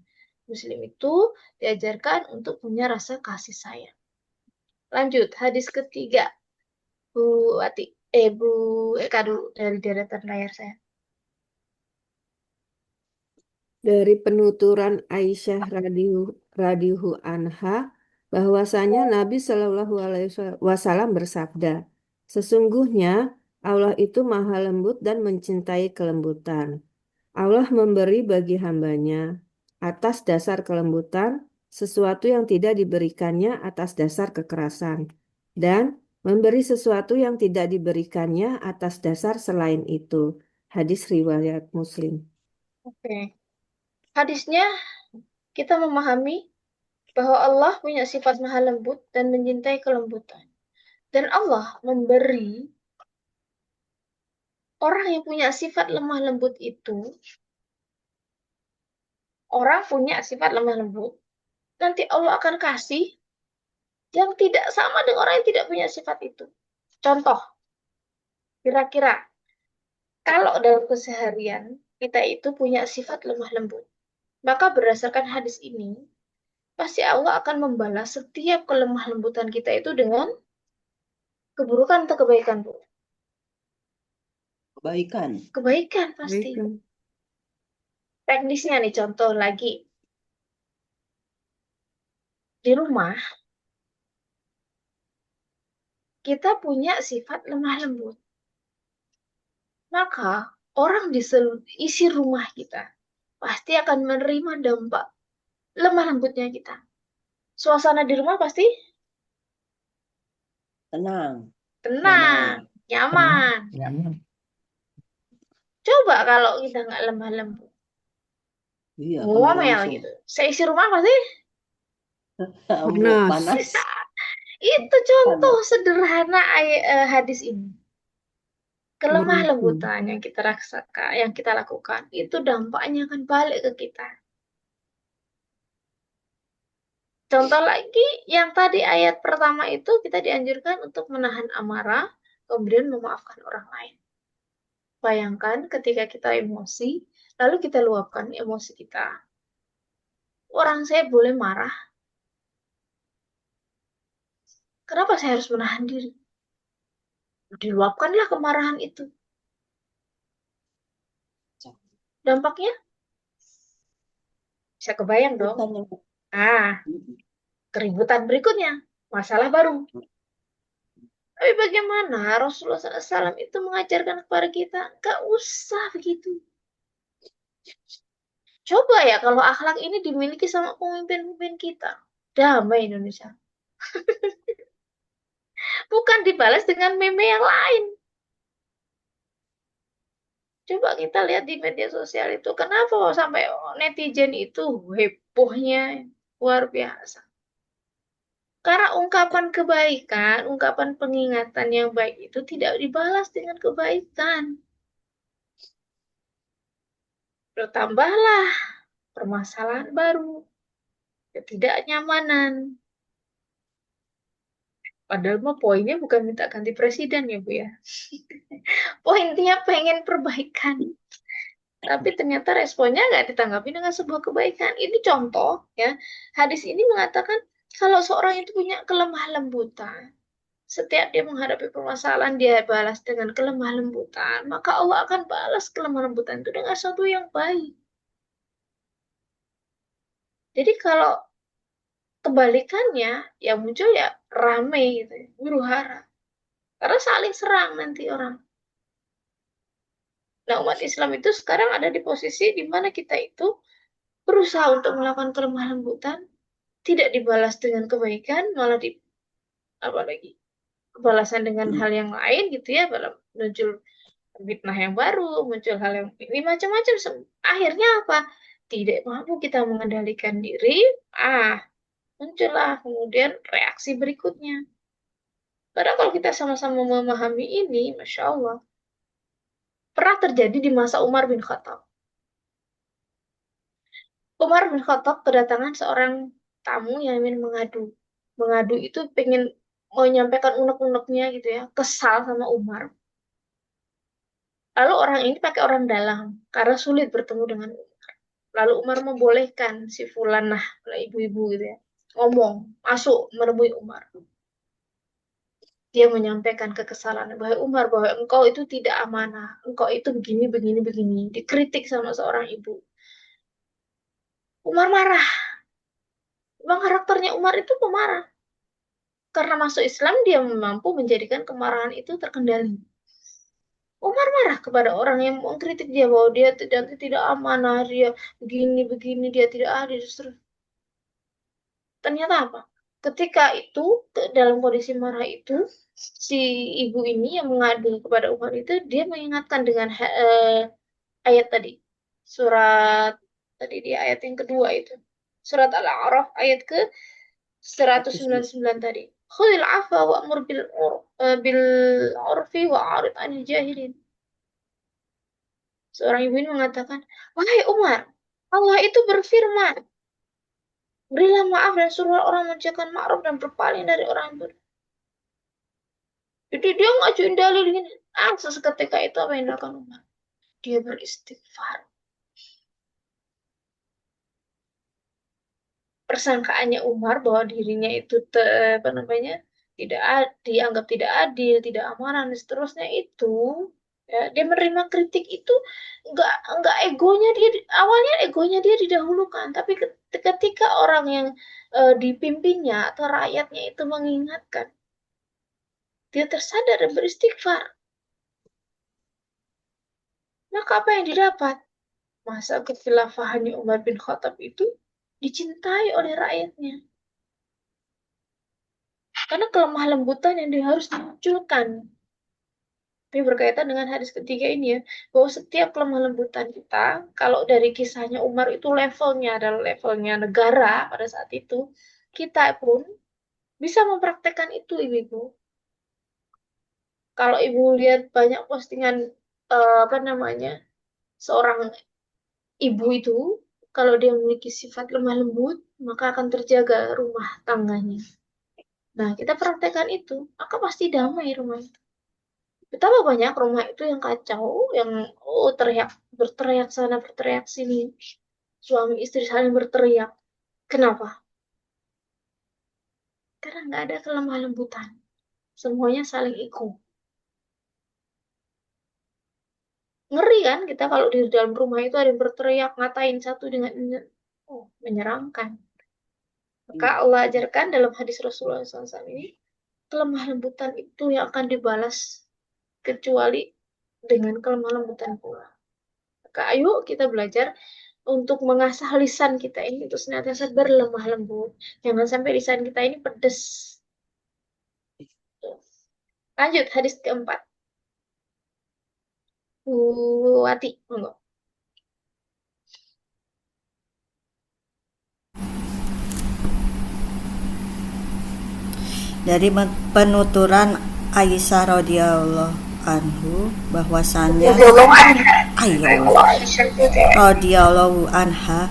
Muslim itu diajarkan untuk punya rasa kasih sayang. Lanjut, hadis ketiga. Bu Wati, Bu Eka dulu dari deretan layar saya. Dari penuturan Aisyah radhiyallahu anha bahwasanya Nabi Shallallahu Alaihi Wasallam bersabda, sesungguhnya Allah itu maha lembut dan mencintai kelembutan. Allah memberi bagi hambanya atas dasar kelembutan sesuatu yang tidak diberikannya atas dasar kekerasan, dan memberi sesuatu yang tidak diberikannya atas dasar selain itu. Hadis riwayat Muslim. Oke. Hadisnya kita memahami bahwa Allah punya sifat maha lembut dan mencintai kelembutan. Dan Allah memberi orang yang punya sifat lemah lembut itu, orang punya sifat lemah lembut, nanti Allah akan kasih yang tidak sama dengan orang yang tidak punya sifat itu. Contoh, kira-kira kalau dalam keseharian kita itu punya sifat lemah lembut, maka berdasarkan hadis ini, pasti Allah akan membalas setiap kelemah lembutan kita itu dengan keburukan atau kebaikan, Bu? Kebaikan. Kebaikan pasti. Teknisnya nih, contoh lagi. Di rumah, kita punya sifat lemah lembut. Maka, orang di isi rumah kita pasti akan menerima dampak lemah lembutnya kita. Suasana di rumah pasti Tenang. tenang, nyaman. Nyaman. Coba kalau kita nggak lemah lembut, Iya, ngomel langsung. gitu. Seisi rumah pasti Panas. itu contoh sederhana hadis ini. Kelemah Begitu. lembutan yang kita rasakan, yang kita lakukan, itu dampaknya akan balik ke kita. Contoh lagi, yang tadi ayat pertama itu kita dianjurkan untuk menahan amarah, kemudian memaafkan orang lain. Bayangkan ketika kita emosi, lalu kita luapkan emosi kita. Orang saya boleh marah. Kenapa saya harus menahan diri? Diluapkanlah kemarahan itu. Dampaknya bisa kebayang dong. Keributan berikutnya, masalah baru. Tapi bagaimana Rasulullah SAW itu mengajarkan kepada kita, gak usah begitu. Coba ya kalau akhlak ini dimiliki sama pemimpin-pemimpin kita. Damai Indonesia. Bukan dibalas dengan meme yang lain. Coba kita lihat di media sosial itu, kenapa sampai netizen itu hebohnya luar biasa. Karena ungkapan kebaikan, ungkapan pengingatan yang baik itu tidak dibalas dengan kebaikan. Bertambahlah permasalahan baru, ketidaknyamanan. Padahal mah poinnya bukan minta ganti presiden ya, Bu ya. Poinnya pengen perbaikan. Tapi ternyata responnya nggak ditanggapi dengan sebuah kebaikan. Ini contoh ya. Hadis ini mengatakan kalau seorang itu punya kelemah lembutan, setiap dia menghadapi permasalahan dia balas dengan kelemah lembutan, maka Allah akan balas kelemah lembutan itu dengan sesuatu yang baik. Jadi kalau kebalikannya, ya muncul ya rame gitu, huru hara. Karena saling serang nanti orang. Nah, umat Islam itu sekarang ada di posisi di mana kita itu berusaha untuk melakukan kelemah lembutan, tidak dibalas dengan kebaikan, malah apalagi balasan dengan hal yang lain gitu ya, muncul fitnah yang baru, muncul hal yang ini macam-macam. Akhirnya apa? Tidak mampu kita mengendalikan diri, muncullah kemudian reaksi berikutnya. Padahal kalau kita sama-sama memahami ini, Masya Allah, pernah terjadi di masa Umar bin Khattab. Umar bin Khattab kedatangan seorang tamu yang ingin mengadu. Mengadu itu pengen menyampaikan unek-uneknya gitu ya, kesal sama Umar. Lalu orang ini pakai orang dalam, karena sulit bertemu dengan Umar. Lalu Umar membolehkan si fulanah, ibu-ibu gitu ya, ngomong, masuk menemui Umar. Dia menyampaikan kekesalan, bahwa Umar, bahwa engkau itu tidak amanah, engkau itu begini, begini, begini. Dikritik sama seorang ibu. Umar marah. Memang karakternya Umar itu pemarah. Karena masuk Islam, dia mampu menjadikan kemarahan itu terkendali. Umar marah kepada orang yang mengkritik dia bahwa dia tidak amanah, dia begini, dia tidak adil. Ternyata apa? Ketika itu, dalam kondisi marah itu, si ibu ini yang mengadu kepada Umar itu, dia mengingatkan dengan ayat tadi. Surat, tadi dia ayat yang kedua itu. Surat Al-A'raf ayat ke 199 tadi. Khudil afwa wa'mur bil urfi wa'arid anil jahilin. Seorang ibu ini mengatakan, wahai Umar, Allah itu berfirman, berilah maaf dan suruh orang mengerjakan ma'ruf dan berpaling dari orang yang Jadi dia ngajuin dalil gini. Seketika itu apa yang dilakukan Umar? Dia beristighfar. Persangkaannya Umar bahwa dirinya itu dianggap tidak adil, tidak amanah dan seterusnya itu, ya, dia menerima kritik itu enggak egonya dia awalnya egonya dia didahulukan, tapi ketika orang yang dipimpinnya atau rakyatnya itu mengingatkan, dia tersadar dan beristighfar. Maka apa yang didapat? Masa kekhilafahannya Umar bin Khattab itu dicintai oleh rakyatnya. Karena kelemah lembutan yang dia harus dimunculkan. Ini berkaitan dengan hadis ketiga ini ya, bahwa setiap kelemah lembutan kita, kalau dari kisahnya Umar itu levelnya adalah levelnya negara pada saat itu, kita pun bisa mempraktekkan itu, ibu-ibu. Kalau ibu lihat banyak postingan seorang ibu itu, kalau dia memiliki sifat lemah lembut, maka akan terjaga rumah tangganya. Nah, kita praktekkan itu, maka pasti damai rumah itu. Betapa banyak rumah itu yang kacau, yang berteriak sana, berteriak sini. Suami istri saling berteriak. Kenapa? Karena nggak ada kelemah lembutan. Semuanya saling ego. Ngeri kan kita kalau di dalam rumah itu ada yang berteriak, ngatain satu dengan menyeramkan. Maka Allah ajarkan dalam hadis Rasulullah SAW ini, kelemah lembutan itu yang akan dibalas kecuali dengan kelemah lembutan pula. Maka ayo kita belajar untuk mengasah lisan kita ini untuk senantiasa berlemah lembut. Jangan sampai lisan kita ini pedes. Lanjut hadis keempat. Wati, monggo. Dari penuturan Aisyah radhiyallahu anhu bahwasannya radhiyallahu anha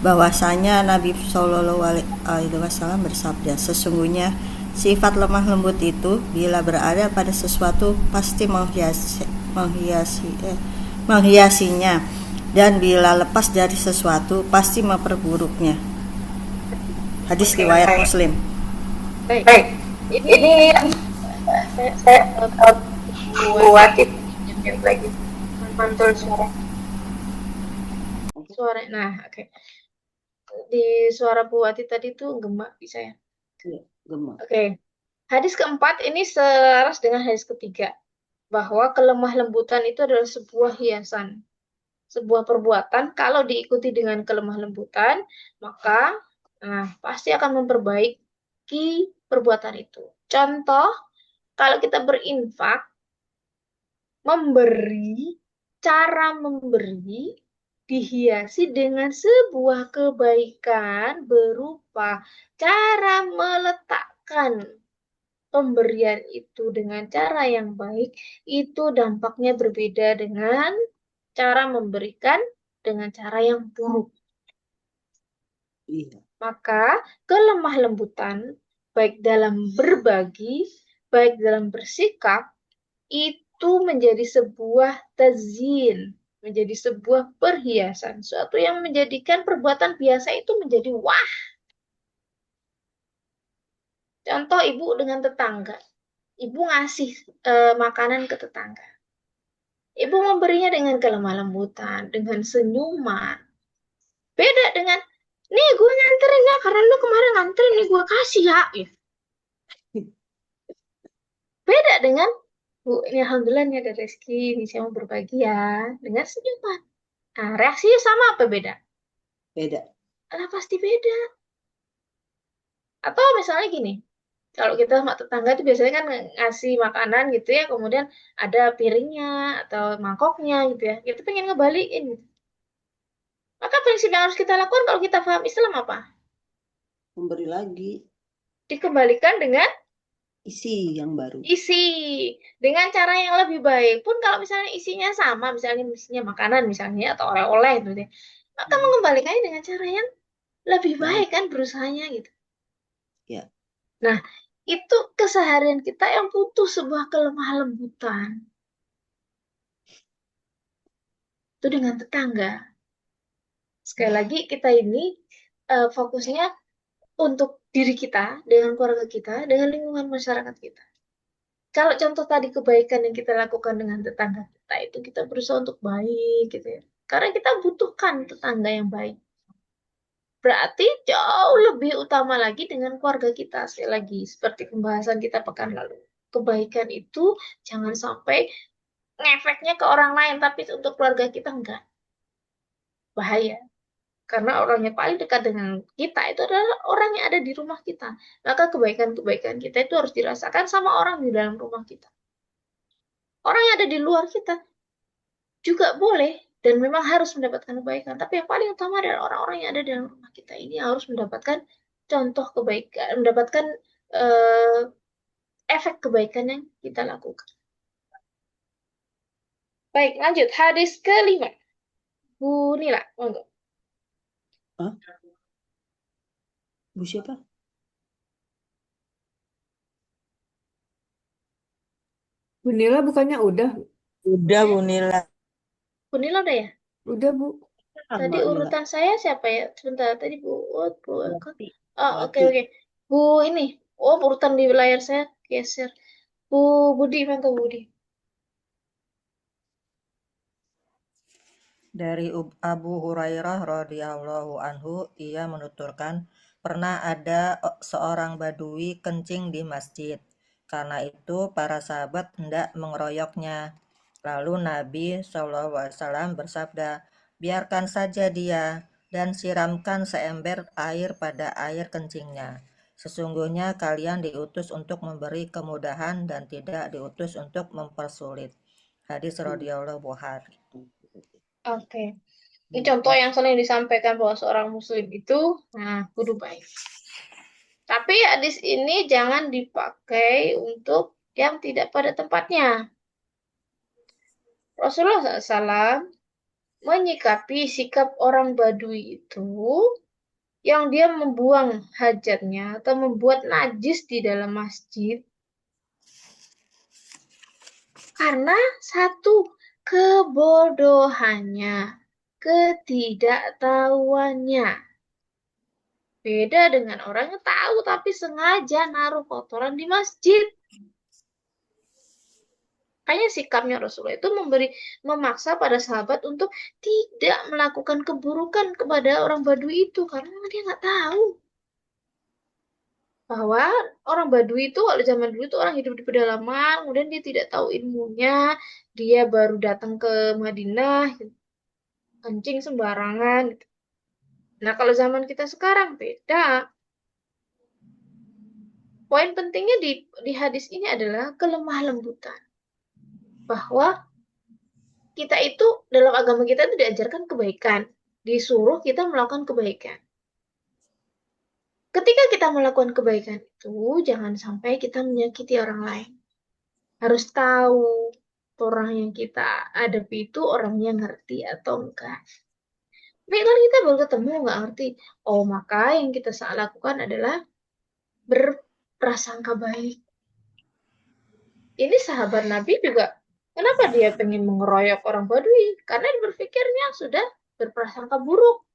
bahwasanya Nabi Shallallahu Alaihi Wasallam bersabda, sesungguhnya sifat lemah lembut itu bila berada pada sesuatu pasti menghiasinya, dan bila lepas dari sesuatu pasti memperburuknya. Hadis riwayat Muslim. Baik. Ini saya buat lagi mantul suara. Nah, oke. Di suara Bu Wati tadi tuh gemak bisa ya? Iya, gemak. Oke. Hadis keempat ini selaras dengan hadis ketiga, bahwa kelemah lembutan itu adalah sebuah hiasan, sebuah perbuatan. Kalau diikuti dengan kelemah lembutan, maka pasti akan memperbaiki perbuatan itu. Contoh, kalau kita berinfak, cara memberi dihiasi dengan sebuah kebaikan berupa cara meletakkan pemberian itu dengan cara yang baik, itu dampaknya berbeda dengan cara memberikan dengan cara yang buruk. Iya. Maka kelemah lembutan, baik dalam berbagi, baik dalam bersikap, itu menjadi sebuah tazyin, menjadi sebuah perhiasan, suatu yang menjadikan perbuatan biasa itu menjadi wah. Contoh ibu dengan tetangga, ibu ngasih makanan ke tetangga, ibu memberinya dengan kelemah lembutan, dengan senyuman. Beda dengan, nih gue nganterin ya, karena lu kemarin nganterin, nih gue kasih ya. Beda dengan, Bu, ini alhamdulillah nih ada rezeki, ini saya mau berbagi ya, dengan senyuman. Nah, reaksinya sama apa beda? Beda. Lah pasti beda. Atau misalnya gini, kalau kita sama tetangga itu biasanya kan ngasih makanan gitu ya, kemudian ada piringnya atau mangkoknya gitu ya, kita pengen ngebalikin gitu. Maka prinsip yang harus kita lakukan kalau kita paham Islam apa? Memberi lagi Dikembalikan dengan isi yang baru. isi. Dengan cara yang lebih baik pun kalau misalnya isinya sama, misalnya isinya makanan misalnya atau oleh-oleh gitu ya, maka mengembalikannya dengan cara yang lebih baik kan berusahanya gitu. Ya. Nah, itu keseharian kita yang butuh sebuah kelemah lembutan. Itu dengan tetangga. Sekali lagi kita ini fokusnya untuk diri kita, dengan keluarga kita, dengan lingkungan masyarakat kita. Kalau contoh tadi kebaikan yang kita lakukan dengan tetangga kita itu kita berusaha untuk baik gitu ya. Karena kita butuhkan tetangga yang baik. Berarti jauh lebih utama lagi dengan keluarga kita. Sekali lagi, seperti pembahasan kita pekan lalu. Kebaikan itu jangan sampai ngefeknya ke orang lain, tapi untuk keluarga kita enggak. Bahaya. Karena orang yang paling dekat dengan kita itu adalah orang yang ada di rumah kita. Maka kebaikan-kebaikan kita itu harus dirasakan sama orang di dalam rumah kita. Orang yang ada di luar kita juga boleh dan memang harus mendapatkan kebaikan. Tapi yang paling utama adalah orang-orang yang ada di dalam rumah kita ini harus mendapatkan contoh kebaikan, mendapatkan eh, efek kebaikan yang kita lakukan. Baik, lanjut. Hadis kelima. Bu Nila, monggo. Hah? Bu siapa? Bu Nila bukannya udah? Udah Bu Nila. Bu Nila udah ya? Udah, Bu. Tadi Sama, Nila. urutan saya siapa ya? Sebentar, tadi Bu Ut, Bu Elkon. Wati. Oh, oke, Wati. oke. Bu ini. Oh, urutan di layar saya geser. Bu Budi, mangga Budi. Dari Abu Hurairah radhiyallahu anhu, ia menuturkan, pernah ada seorang badui kencing di masjid. Karena itu para sahabat hendak mengeroyoknya. Lalu Nabi SAW bersabda, biarkan saja dia dan siramkan seember air pada air kencingnya. Sesungguhnya kalian diutus untuk memberi kemudahan dan tidak diutus untuk mempersulit. Hadis radhiyallahu Bukhari. Oke. Ini contoh yang sering disampaikan bahwa seorang muslim itu, nah, kudu baik. Tapi hadis ini jangan dipakai untuk yang tidak pada tempatnya. Rasulullah SAW menyikapi sikap orang Badui itu yang dia membuang hajatnya atau membuat najis di dalam masjid karena satu, kebodohannya, ketidaktahuannya. Beda dengan orang yang tahu tapi sengaja naruh kotoran di masjid. Makanya sikapnya Rasulullah itu memaksa pada sahabat untuk tidak melakukan keburukan kepada orang Badui itu karena dia nggak tahu bahwa orang Badui itu kalau zaman dulu itu orang hidup di pedalaman, kemudian dia tidak tahu ilmunya, dia baru datang ke Madinah, kencing sembarangan. Gitu. Nah kalau zaman kita sekarang beda. Poin pentingnya di hadis ini adalah kelemah lembutan. Bahwa kita itu dalam agama kita itu diajarkan kebaikan, disuruh kita melakukan kebaikan. Ketika kita melakukan kebaikan itu, jangan sampai kita menyakiti orang lain. Harus tahu orang yang kita hadapi itu orangnya ngerti atau enggak. Tapi kalau kita baru ketemu nggak ngerti, oh maka yang kita lakukan adalah berprasangka baik. Ini sahabat Nabi juga Kenapa dia pengen mengeroyok orang Badui? Karena dia berpikirnya sudah berprasangka buruk.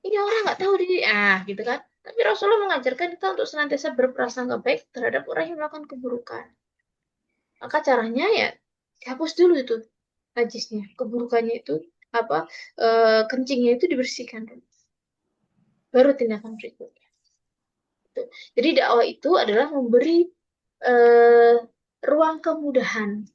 Ini orang nggak tahu diri, gitu kan. Tapi Rasulullah mengajarkan kita untuk senantiasa berprasangka baik terhadap orang yang melakukan keburukan. Maka caranya ya dihapus dulu itu najisnya, keburukannya itu apa kencingnya itu dibersihkan dulu. Baru tindakan berikutnya. Gitu. Jadi dakwah itu adalah memberi ruang kemudahan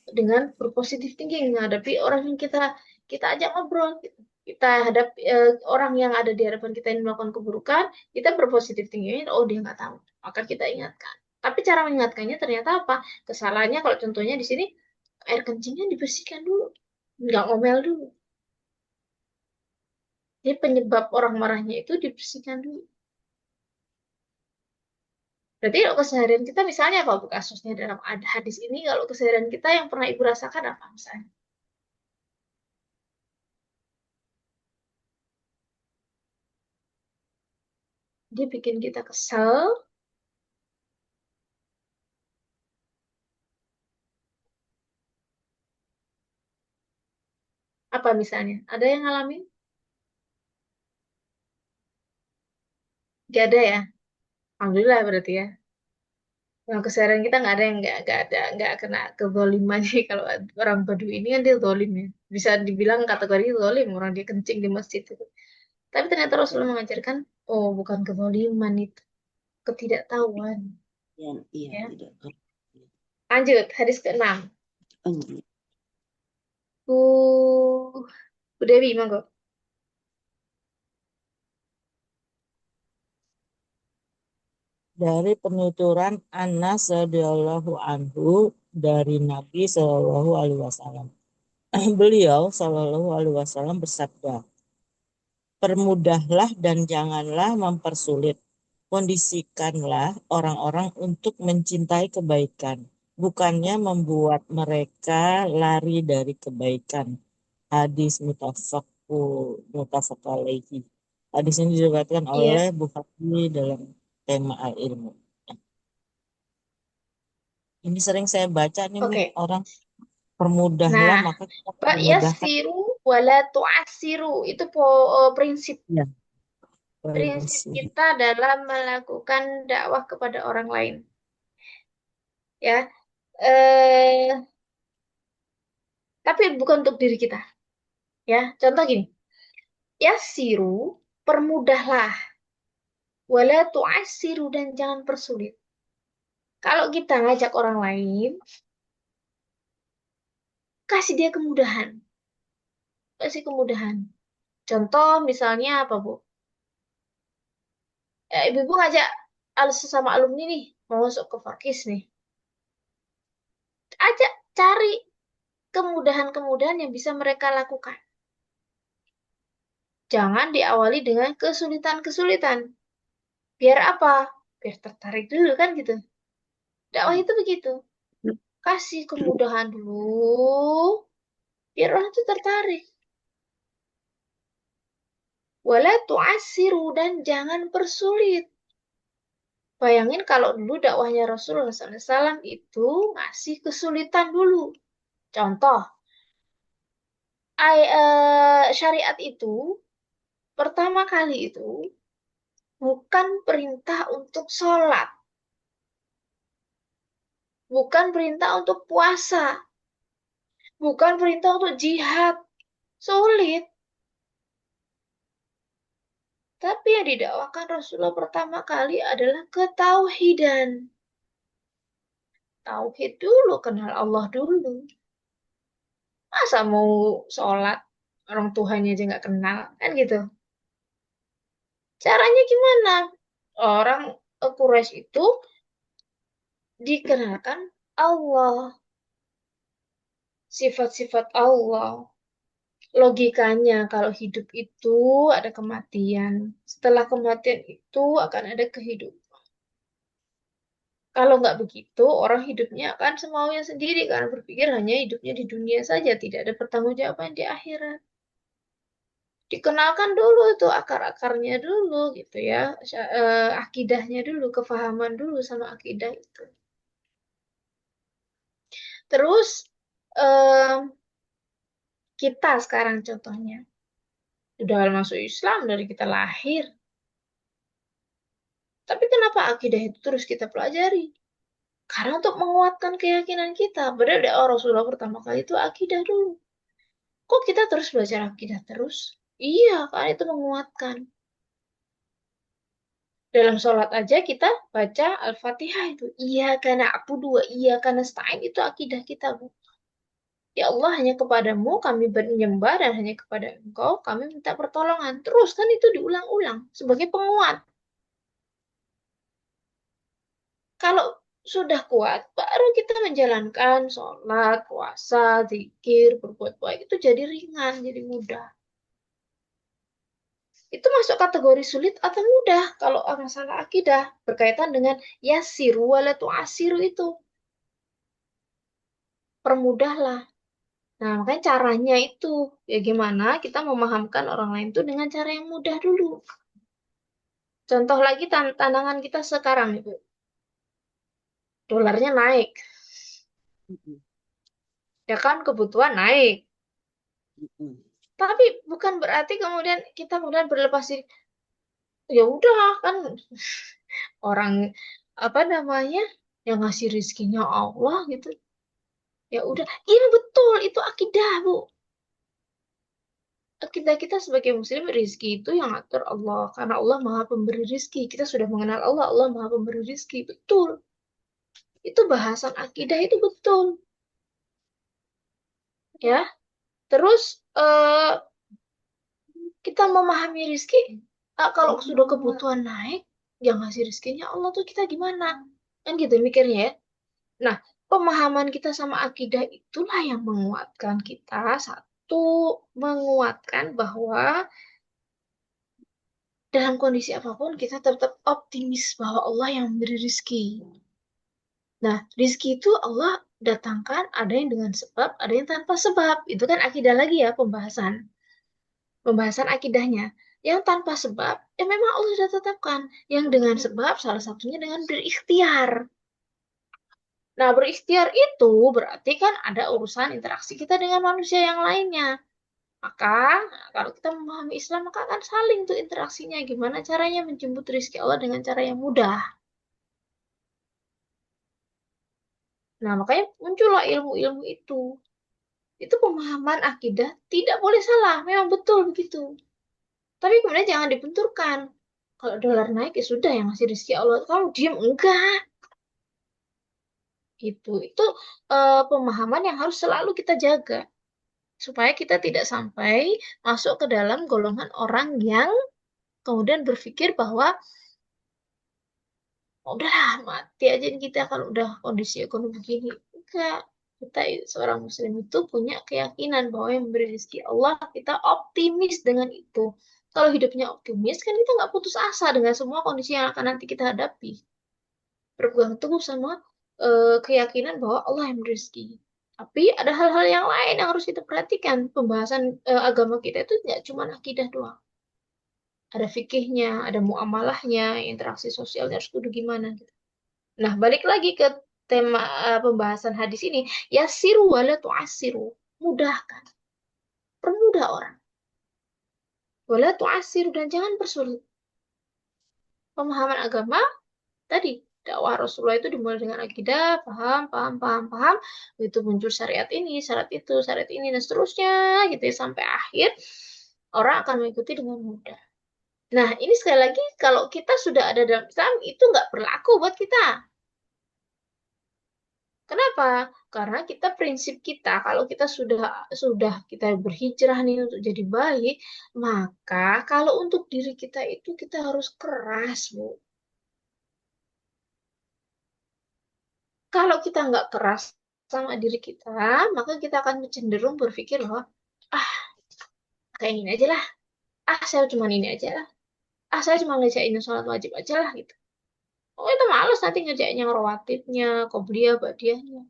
dengan berpositif thinking menghadapi orang yang kita ajak ngobrol gitu. Kita hadap orang yang ada di hadapan kita yang melakukan keburukan, kita berpositif thinking, oh dia nggak tahu, maka kita ingatkan. Tapi cara mengingatkannya ternyata apa? Kesalahannya kalau contohnya di sini air kencingnya dibersihkan dulu, nggak ngomel dulu. Jadi penyebab orang marahnya itu dibersihkan dulu. Berarti kalau keseharian kita misalnya kalau kasusnya dalam hadis ini, kalau keseharian kita yang pernah ibu rasakan apa misalnya? Dia bikin kita kesel, apa misalnya? Ada yang ngalamin? Gak ada ya? Alhamdulillah berarti ya. Yang keseharian kita nggak ada yang nggak kena kezoliman sih. Kalau orang Badui ini kan dia zolim ya. Bisa dibilang kategori zolim orang dia kencing di masjid itu. Tapi ternyata Rasulullah mengajarkan, oh bukan kezoliman itu, ketidaktahuan. Iya, Ya. tidak. Lanjut, hadis ke-6. Bu Dewi, monggo. Dari penuturan Anas radhiyallahu anhu dari Nabi Shallallahu alaihi wasallam. Beliau Shallallahu alaihi wasallam bersabda, "Permudahlah dan janganlah mempersulit. Kondisikanlah orang-orang untuk mencintai kebaikan, bukannya membuat mereka lari dari kebaikan." Hadis muttafaq alaihi. Hadis ini diriwayatkan Iya. oleh Bukhari dalam tema al-ilmu. Ini sering saya baca nih, Bu. Oke. Orang permudahlah, Nah, maka kita Pak memudahkan. yassiru wala tu'assiru itu prinsip Ya, prinsip prinsip. kita dalam melakukan dakwah kepada orang lain. Ya. Tapi bukan untuk diri kita. Ya, contoh gini. Yassiru, permudahlah. Wala tu'assiru dan jangan persulit. Kalau kita ngajak orang lain, kasih dia kemudahan. Kasih kemudahan. Contoh misalnya apa, Bu? Ibu-ibu ngajak sesama alumni nih, mau masuk ke Fakis nih. Ajak cari kemudahan-kemudahan yang bisa mereka lakukan. Jangan diawali dengan kesulitan-kesulitan. Biar apa? Biar tertarik dulu kan gitu. Dakwah itu begitu. Kasih kemudahan dulu, biar orang itu tertarik. Wala tu'assiru dan jangan persulit. Bayangin kalau dulu dakwahnya Rasulullah SAW itu ngasih kesulitan dulu. Contoh, syariat itu pertama kali itu bukan perintah untuk sholat, bukan perintah untuk puasa, bukan perintah untuk jihad. Sulit. Tapi yang didakwakan Rasulullah pertama kali adalah ketauhidan. Tauhid dulu, kenal Allah dulu. Masa mau sholat, orang Tuhannya aja nggak kenal, kan gitu. Caranya gimana? Orang Quraisy itu dikenalkan Allah, sifat-sifat Allah. Logikanya kalau hidup itu ada kematian. Setelah kematian itu akan ada kehidupan. Kalau nggak begitu, orang hidupnya akan semaunya sendiri karena berpikir hanya hidupnya di dunia saja, tidak ada pertanggungjawaban di akhirat. Dikenalkan dulu itu akar-akarnya dulu gitu ya, akidahnya dulu, kefahaman dulu sama akidah itu. Terus eh, kita sekarang contohnya udah masuk Islam dari kita lahir. Tapi kenapa akidah itu terus kita pelajari? Karena untuk menguatkan keyakinan kita. Padahal doa Rasulullah pertama kali itu akidah dulu. Kok kita terus belajar akidah terus? Iya, karena itu menguatkan. Dalam sholat aja kita baca Al-Fatihah itu. Iya karena aku dua, iya karena stain itu akidah kita, Bu. Ya Allah, hanya kepadamu kami menyembah dan hanya kepada Engkau kami minta pertolongan. Terus kan itu diulang-ulang sebagai penguat. Kalau sudah kuat, baru kita menjalankan sholat, puasa, zikir, berbuat baik. Itu jadi ringan, jadi mudah. Itu masuk kategori sulit atau mudah kalau masalah akidah berkaitan dengan yasiru wala tu'asiru itu. Permudahlah. Nah, makanya caranya itu ya gimana kita memahamkan orang lain itu dengan cara yang mudah dulu. Contoh lagi tantangan kita sekarang Ibu. Dolarnya naik. Mm-mm. Ya kan kebutuhan naik. Mm-mm. Tapi bukan berarti kemudian kita kemudian berlepas diri. Ya udah kan orang apa namanya yang ngasih rizkinya Allah gitu. Ya udah, iya betul itu akidah, Bu. Akidah kita sebagai muslim rizki itu yang atur Allah karena Allah Maha Pemberi rizki. Kita sudah mengenal Allah, Allah Maha Pemberi rizki. Betul. Itu bahasan akidah itu betul. Ya. Terus kita memahami rizki. Kalau sudah kebutuhan naik, yang ngasih rizkinya Allah tuh kita gimana? Kan gitu mikirnya ya. Nah, pemahaman kita sama akidah itulah yang menguatkan kita. Satu, menguatkan bahwa dalam kondisi apapun kita tetap optimis bahwa Allah yang memberi rizki. Nah, rizki itu Allah datangkan ada yang dengan sebab, ada yang tanpa sebab. Itu kan akidah lagi ya pembahasan. Pembahasan akidahnya. Yang tanpa sebab, ya memang Allah sudah tetapkan. Yang dengan sebab, salah satunya dengan berikhtiar. Nah, berikhtiar itu berarti kan ada urusan interaksi kita dengan manusia yang lainnya. Maka, kalau kita memahami Islam, maka akan saling tuh interaksinya. Gimana caranya menjemput rizki Allah dengan cara yang mudah. Nah, makanya muncullah ilmu-ilmu itu. Itu pemahaman akidah tidak boleh salah. Memang betul begitu. Tapi kemudian jangan dibenturkan. Kalau dolar naik, ya sudah yang ngasih rizki Allah. Kamu diam, enggak. Gitu. Itu pemahaman yang harus selalu kita jaga. Supaya kita tidak sampai masuk ke dalam golongan orang yang kemudian berpikir bahwa udahlah mati aja kita kalau udah kondisi ekonomi begini. Enggak. Kita seorang muslim itu punya keyakinan bahwa yang memberi rezeki Allah, kita optimis dengan itu. Kalau hidupnya optimis, kan kita nggak putus asa dengan semua kondisi yang akan nanti kita hadapi. Berpegang teguh sama keyakinan bahwa Allah yang memberi rezeki. Tapi ada hal-hal yang lain yang harus kita perhatikan. Pembahasan agama kita itu tidak cuma akidah doang. Ada fikihnya, ada muamalahnya, interaksi sosialnya harus kudu gimana gitu. Nah, balik lagi ke tema pembahasan hadis ini, yasiru wala tu'asiru. Mudahkan, permudah orang. Wala tu'asiru dan jangan persulit. Pemahaman agama tadi dakwah Rasulullah itu dimulai dengan akidah, paham, paham, paham, paham. Itu muncul syariat ini, syariat ini, dan seterusnya gitu ya, sampai akhir orang akan mengikuti dengan mudah. Nah, ini sekali lagi kalau kita sudah ada dalam Islam itu nggak berlaku buat kita. Kenapa? Karena kita prinsip kita kalau kita sudah kita berhijrah nih untuk jadi baik, maka kalau untuk diri kita itu kita harus keras, Bu. Kalau kita nggak keras sama diri kita, maka kita akan cenderung berpikir bahwa ah kayak gini aja lah, saya cuma ini aja lah, saya cuma ngerjain sholat wajib aja lah gitu. Oh itu males nanti ngerjain yang rawatibnya, qobliyah, ba'diyahnya.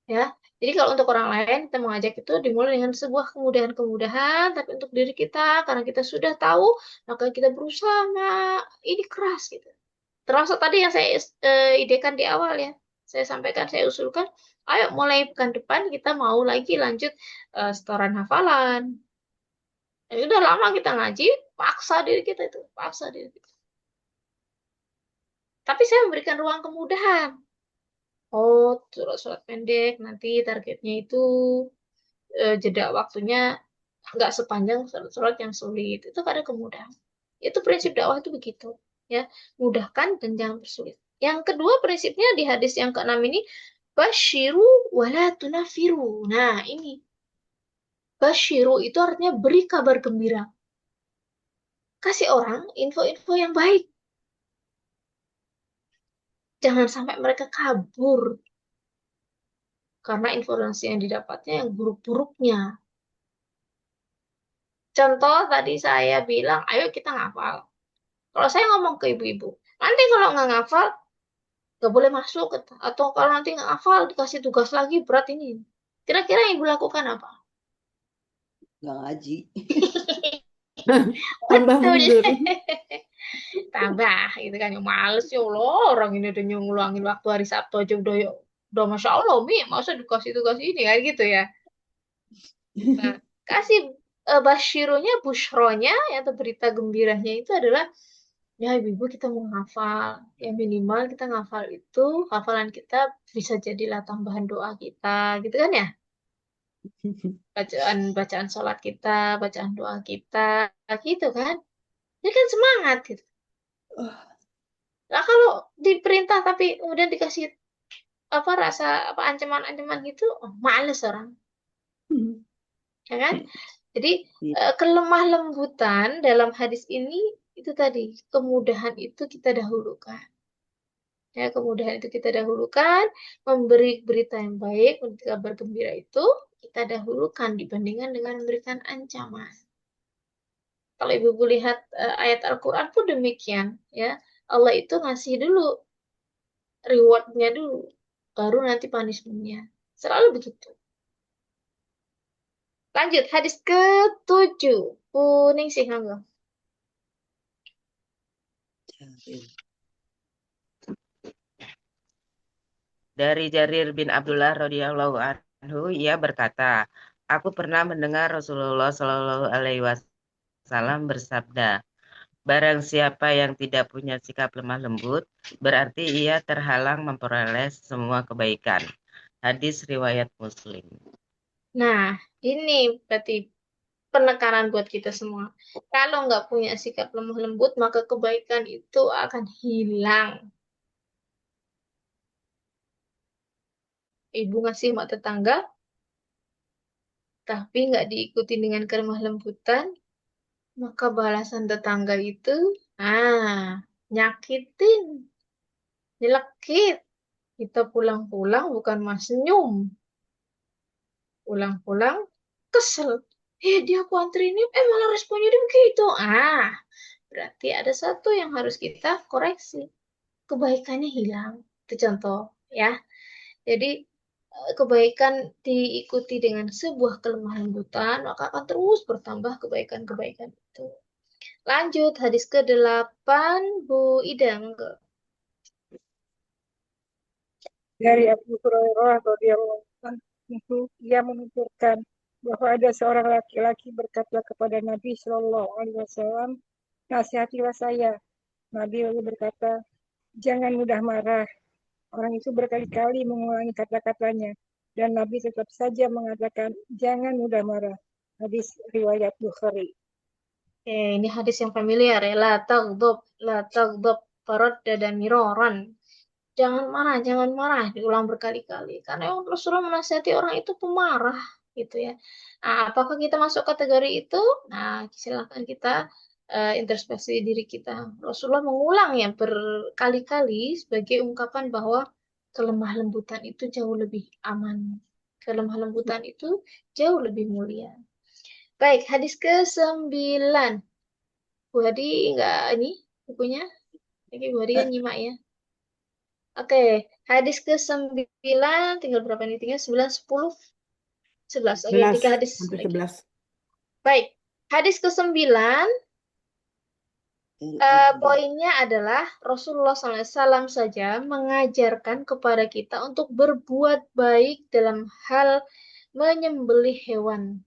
Ya, jadi kalau untuk orang lain kita mengajak itu dimulai dengan sebuah kemudahan-kemudahan, tapi untuk diri kita karena kita sudah tahu, maka kita berusaha ini keras gitu. Termasuk tadi yang saya idekan di awal ya, saya sampaikan, saya usulkan, ayo mulai pekan depan kita mau lagi lanjut setoran hafalan. Ya udah lama kita ngaji, paksa diri kita itu, paksa diri kita. Tapi saya memberikan ruang kemudahan. Oh, surat-surat pendek, nanti targetnya itu jeda waktunya nggak sepanjang surat-surat yang sulit. Itu ada kemudahan. Itu prinsip dakwah itu begitu. Ya, mudahkan dan jangan bersulit. Yang kedua prinsipnya di hadis yang ke-6 ini, basyiru wala tunafiru. Nah, ini. Basyiru itu artinya beri kabar gembira. Kasih orang info-info yang baik. Jangan sampai mereka kabur karena informasi yang didapatnya yang buruk-buruknya. Contoh tadi saya bilang, ayo kita ngafal. Kalau saya ngomong ke ibu-ibu, nanti kalau nggak ngafal, nggak boleh masuk. Atau kalau nanti nggak ngafal, dikasih tugas lagi, berat ini. Kira-kira yang ibu lakukan apa? Nggak ngaji. Tambah Betul. mundur. Tambah, gitu kan. Ya males ya Allah, orang ini udah ngulangin waktu hari Sabtu aja udah Masya Allah, Mi, masa dikasih tugas ini, kan gitu ya. Nah, kasih basyirunya, bushronya, atau berita gembiranya itu adalah, ya ibu-ibu kita mau ngafal. Ya minimal kita ngafal itu, hafalan kita bisa jadilah tambahan doa kita, gitu kan ya. Bacaan sholat kita, bacaan doa kita, gitu kan. Ini kan semangat gitu. Nah kalau diperintah tapi kemudian dikasih rasa ancaman-ancaman gitu, males orang, ya kan? Jadi kelemah lembutan dalam hadis ini itu tadi, kemudahan itu kita dahulukan. Ya, kemudahan itu kita dahulukan, memberi berita yang baik, memberi kabar gembira itu kita dahulukan dibandingkan dengan memberikan ancaman. Kalau ibu lihat ayat Al-Quran pun demikian, ya. Allah itu ngasih dulu reward-nya dulu, baru nanti punishment-nya. Selalu begitu. Lanjut, hadis ke-7. Kuning sih, Angga. Dari Jarir bin Abdullah radhiyallahu anhu, ia berkata, aku pernah mendengar Rasulullah Shallallahu alaihi wasallam bersabda, barang siapa yang tidak punya sikap lemah lembut, berarti ia terhalang memperoleh semua kebaikan. Hadis riwayat Muslim. Nah, ini berarti penekanan buat kita semua. Kalau nggak punya sikap lemah lembut, maka kebaikan itu akan hilang. Ibu ngasih mak tetangga, tapi nggak diikuti dengan kelemah lembutan, maka balasan tetangga itu, nyakitin, nyelekit. Kita pulang-pulang bukan mas senyum. Pulang-pulang kesel. Dia aku anterin ini, malah responnya dia begitu. Berarti ada satu yang harus kita koreksi. Kebaikannya hilang. Itu contoh, ya. Jadi, kebaikan diikuti dengan sebuah kelemah lembutan, maka akan terus bertambah kebaikan-kebaikan itu. Lanjut, hadis ke-8, Bu Ida. Dari Abu Hurairah radhiyallahu anhu, ia menuturkan bahwa ada seorang laki-laki berkata kepada Nabi Shallallahu Alaihi Wasallam, nasihatilah saya. Nabi lalu berkata, jangan mudah marah. Orang itu berkali-kali mengulangi kata-katanya, dan Nabi tetap saja mengatakan, jangan mudah marah. Hadis riwayat Bukhari. Ini hadis yang familiar ya. La taghdab, faradda dan miroran. Jangan marah, diulang berkali-kali. Karena Rasulullah menasihati orang itu pemarah, gitu ya. Apakah kita masuk kategori itu? Silakan kita introspeksi diri kita. Rasulullah mengulang ya berkali-kali sebagai ungkapan bahwa kelemah lembutan itu jauh lebih aman. Kelemah lembutan itu jauh lebih mulia. Baik, hadis ke-9. Bu Hadi enggak ini bukunya? Ini Bu Hadi kan nyimak ya. Oke, hadis ke-9, tinggal berapa nih? Tinggal 9, 10, 11. Oke, 3 11, hadis sampai lagi. 11. Baik, hadis ke-9 dari Abu. Poinnya adalah Rasulullah SAW saja mengajarkan kepada kita untuk berbuat baik dalam hal menyembelih hewan.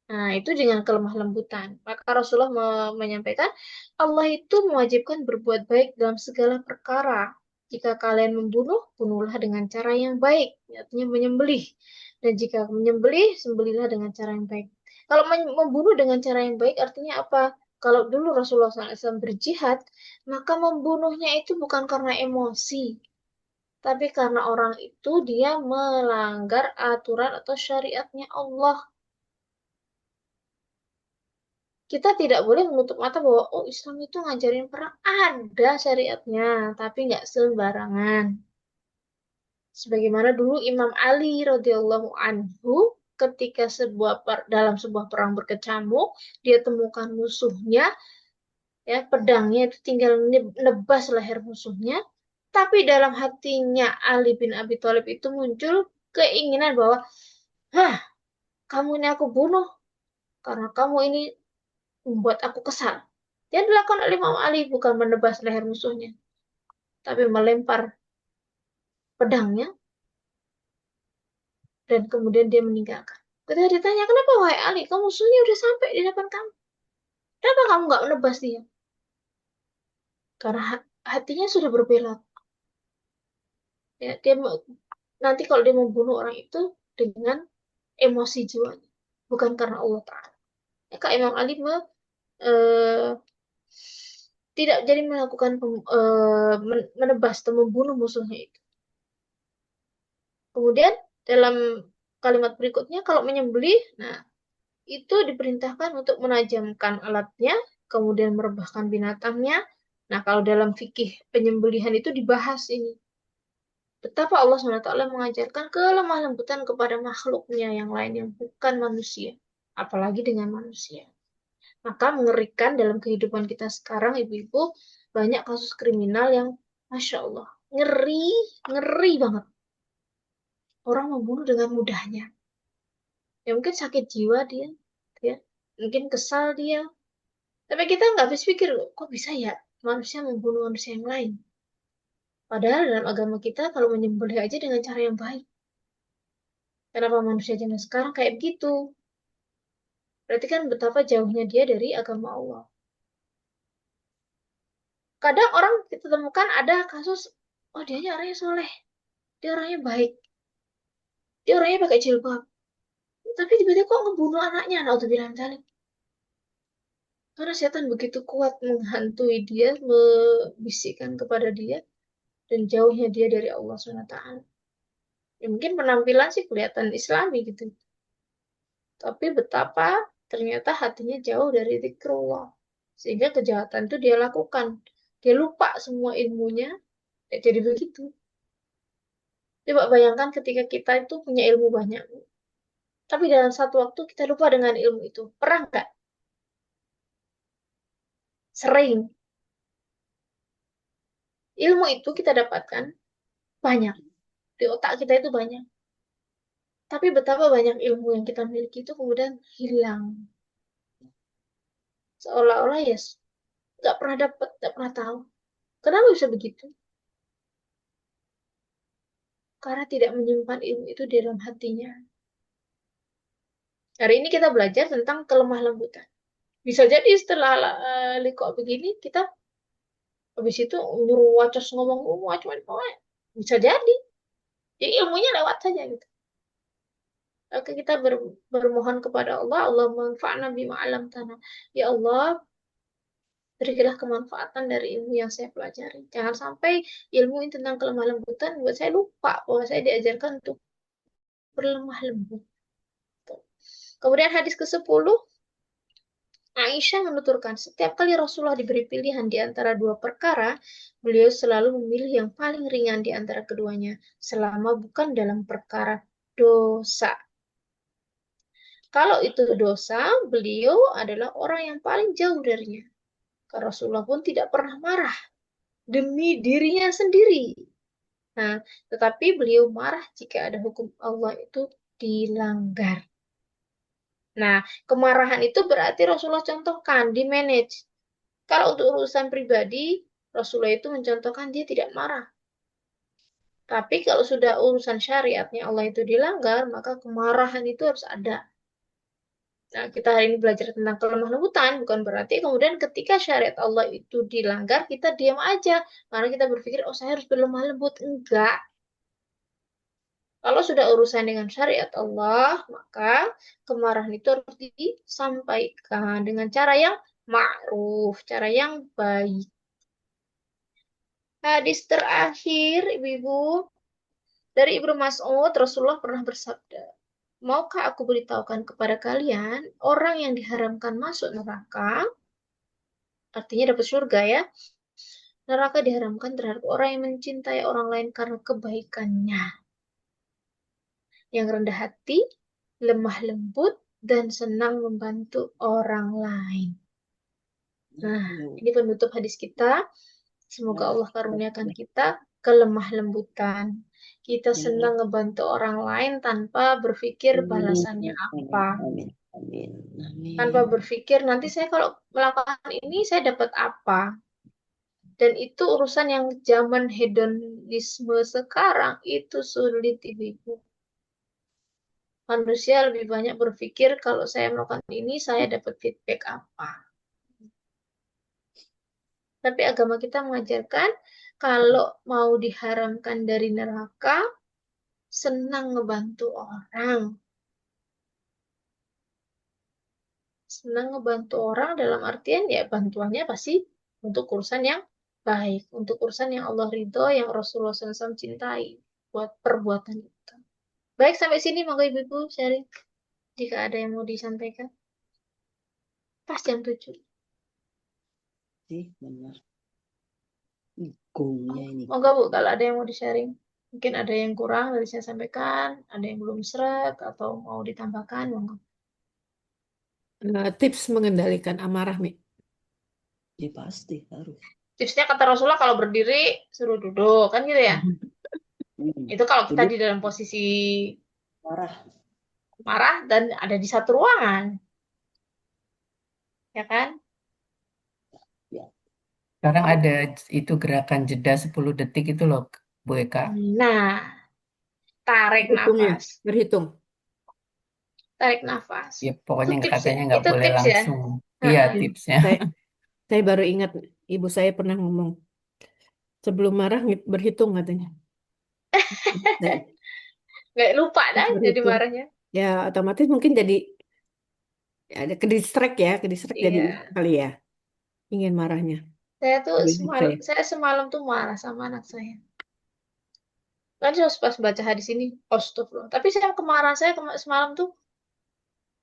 Nah, itu dengan kelemah lembutan. Maka Rasulullah menyampaikan, Allah itu mewajibkan berbuat baik dalam segala perkara. Jika kalian membunuh, bunuhlah dengan cara yang baik, artinya menyembelih. Dan jika menyembelih, sembelihlah dengan cara yang baik. Kalau membunuh dengan cara yang baik artinya apa? Kalau dulu Rasulullah SAW berjihad, maka membunuhnya itu bukan karena emosi, tapi karena orang itu dia melanggar aturan atau syariatnya Allah. Kita tidak boleh menutup mata bahwa oh Islam itu ngajarin perang, ada syariatnya, tapi nggak sembarangan. Sebagaimana dulu Imam Ali radhiyallahu anhu ketika dalam sebuah perang berkecamuk, dia temukan musuhnya, ya pedangnya itu tinggal nebas leher musuhnya, tapi dalam hatinya Ali bin Abi Thalib itu muncul keinginan bahwa, hah, kamu ini aku bunuh karena kamu ini membuat aku kesal. Yang dilakukan oleh Imam Ali bukan menebas leher musuhnya, tapi melempar pedangnya dan kemudian dia meninggalkan. Ketika ditanya, kenapa wahai Ali, kamu musuhnya udah sampai di depan kamu. Kenapa kamu nggak menebas dia? Karena hatinya sudah berbelot. Ya, nanti kalau dia membunuh orang itu dengan emosi jiwanya, bukan karena Allah Ta'ala. Maka Imam Ali tidak jadi melakukan menebas atau membunuh musuhnya itu. Kemudian dalam kalimat berikutnya, kalau menyembelih, nah itu diperintahkan untuk menajamkan alatnya, kemudian merebahkan binatangnya. Nah, kalau dalam fikih penyembelihan itu dibahas ini. Betapa Allah SWT mengajarkan kelemah lembutan kepada makhluknya yang lain yang bukan manusia. Apalagi dengan manusia. Maka mengerikan dalam kehidupan kita sekarang, ibu-ibu, banyak kasus kriminal yang Masya Allah, ngeri, ngeri banget. Orang membunuh dengan mudahnya. Ya mungkin sakit jiwa dia, ya. Mungkin kesal dia. Tapi kita nggak habis pikir, kok bisa ya manusia membunuh manusia yang lain? Padahal dalam agama kita kalau menyembelih aja dengan cara yang baik. Kenapa manusia zaman sekarang kayak begitu? Berarti kan betapa jauhnya dia dari agama Allah. Kadang orang kita temukan ada kasus, oh dia orangnya soleh, dia orangnya baik, dia orangnya pakai jilbab. Tapi tiba-tiba kok ngebunuh anaknya, naudzubillah min dzalik. Karena setan begitu kuat menghantui dia, membisikkan kepada dia, dan jauhnya dia dari Allah SWT. Ya, mungkin penampilan sih kelihatan Islami gitu. Tapi betapa ternyata hatinya jauh dari zikrullah. Sehingga kejahatan itu dia lakukan. Dia lupa semua ilmunya, ya jadi begitu. Coba bayangkan ketika kita itu punya ilmu banyak. Tapi dalam satu waktu kita lupa dengan ilmu itu. Pernah nggak? Sering. Ilmu itu kita dapatkan banyak. Di otak kita itu banyak. Tapi betapa banyak ilmu yang kita miliki itu kemudian hilang. Seolah-olah ya nggak pernah dapat, nggak pernah tahu. Kenapa bisa begitu? Karena tidak menyimpan ilmu itu di dalam hatinya. Hari ini kita belajar tentang kelemah lembutan. Bisa jadi setelah liqa begini, kita habis itu nyuruh wacos ngomong macam-macam. Bisa jadi. Jadi ilmunya lewat saja gitu. Oke, kita bermohon kepada Allah, Allah manfa'na bima 'allamtana. Ya Allah, berilah kemanfaatan dari ilmu yang saya pelajari. Jangan sampai ilmu ini tentang kelemah lembutan buat saya lupa bahwa saya diajarkan untuk berlemah lembut. Kemudian hadis ke-10, Aisyah menuturkan, setiap kali Rasulullah diberi pilihan di antara dua perkara, beliau selalu memilih yang paling ringan di antara keduanya, selama bukan dalam perkara dosa. Kalau itu dosa, beliau adalah orang yang paling jauh darinya. Karena Rasulullah pun tidak pernah marah demi dirinya sendiri. Nah, tetapi beliau marah jika ada hukum Allah itu dilanggar. Nah, kemarahan itu berarti Rasulullah contohkan, di manage. Kalau untuk urusan pribadi, Rasulullah itu mencontohkan dia tidak marah. Tapi kalau sudah urusan syariatnya Allah itu dilanggar, maka kemarahan itu harus ada. Nah, kita hari ini belajar tentang kelemah lembutan, bukan berarti kemudian ketika syariat Allah itu dilanggar, kita diam aja. Karena kita berpikir, oh saya harus berlemah lembut. Enggak. Kalau sudah urusan dengan syariat Allah, maka kemarahan itu harus disampaikan dengan cara yang ma'ruf, cara yang baik. Hadis terakhir, Ibu-ibu, dari Ibnu Mas'ud, Rasulullah pernah bersabda, maukah aku beritahukan kepada kalian, orang yang diharamkan masuk neraka, artinya dapat surga ya, neraka diharamkan terhadap orang yang mencintai orang lain karena kebaikannya, yang rendah hati, lemah lembut, dan senang membantu orang lain. Nah, ini penutup hadis kita. Semoga Allah karuniakan kita kelemah lembutan. Kita senang ngebantu orang lain tanpa berpikir balasannya apa. Amin. Amin. Tanpa berpikir nanti saya kalau melakukan ini saya dapat apa. Dan itu urusan yang zaman hedonisme sekarang itu sulit, Ibu. Manusia lebih banyak berpikir kalau saya melakukan ini saya dapat feedback apa. Tapi agama kita mengajarkan kalau mau diharamkan dari neraka, senang ngebantu orang. Senang ngebantu orang dalam artian ya bantuannya pasti untuk urusan yang baik, untuk urusan yang Allah ridho, yang Rasulullah SAW cintai, buat perbuatan itu. Baik, sampai sini monggo Ibu-ibu sharing. Jika ada yang mau disampaikan. Pas jam 7. Sih, benar. Gongnya ini. Monggo Bu, kalau ada yang mau di-sharing. Mungkin ada yang kurang dari saya sampaikan, ada yang belum seret, atau mau ditambahkan, monggo. Tips mengendalikan amarah, Mi. Ya pasti harus. Tipsnya kata Rasulullah kalau berdiri suruh duduk, kan gitu ya? Itu kalau kita di dalam posisi Marah. marah dan ada di satu ruangan. Ya kan? Sekarang ada itu gerakan jeda 10 detik itu loh, Bu Eka. Nah, tarik Berhitung ya, nafas. berhitung. Tarik nafas. Ya pokoknya Itu tips ya? katanya nggak Itu boleh tips ya? langsung. Iya tipsnya. Saya baru ingat ibu saya pernah ngomong sebelum marah berhitung katanya. Nggak lupa dah jadi Berhitung. marahnya. Ya otomatis mungkin jadi ada ke distract jadi Iya. kali ya ingin marahnya. Saya tuh Ingat saya semalam tuh marah sama anak saya. Kan saya pas baca hadis ini, astagfirullah. Tapi saya kemarahan saya semalam tuh,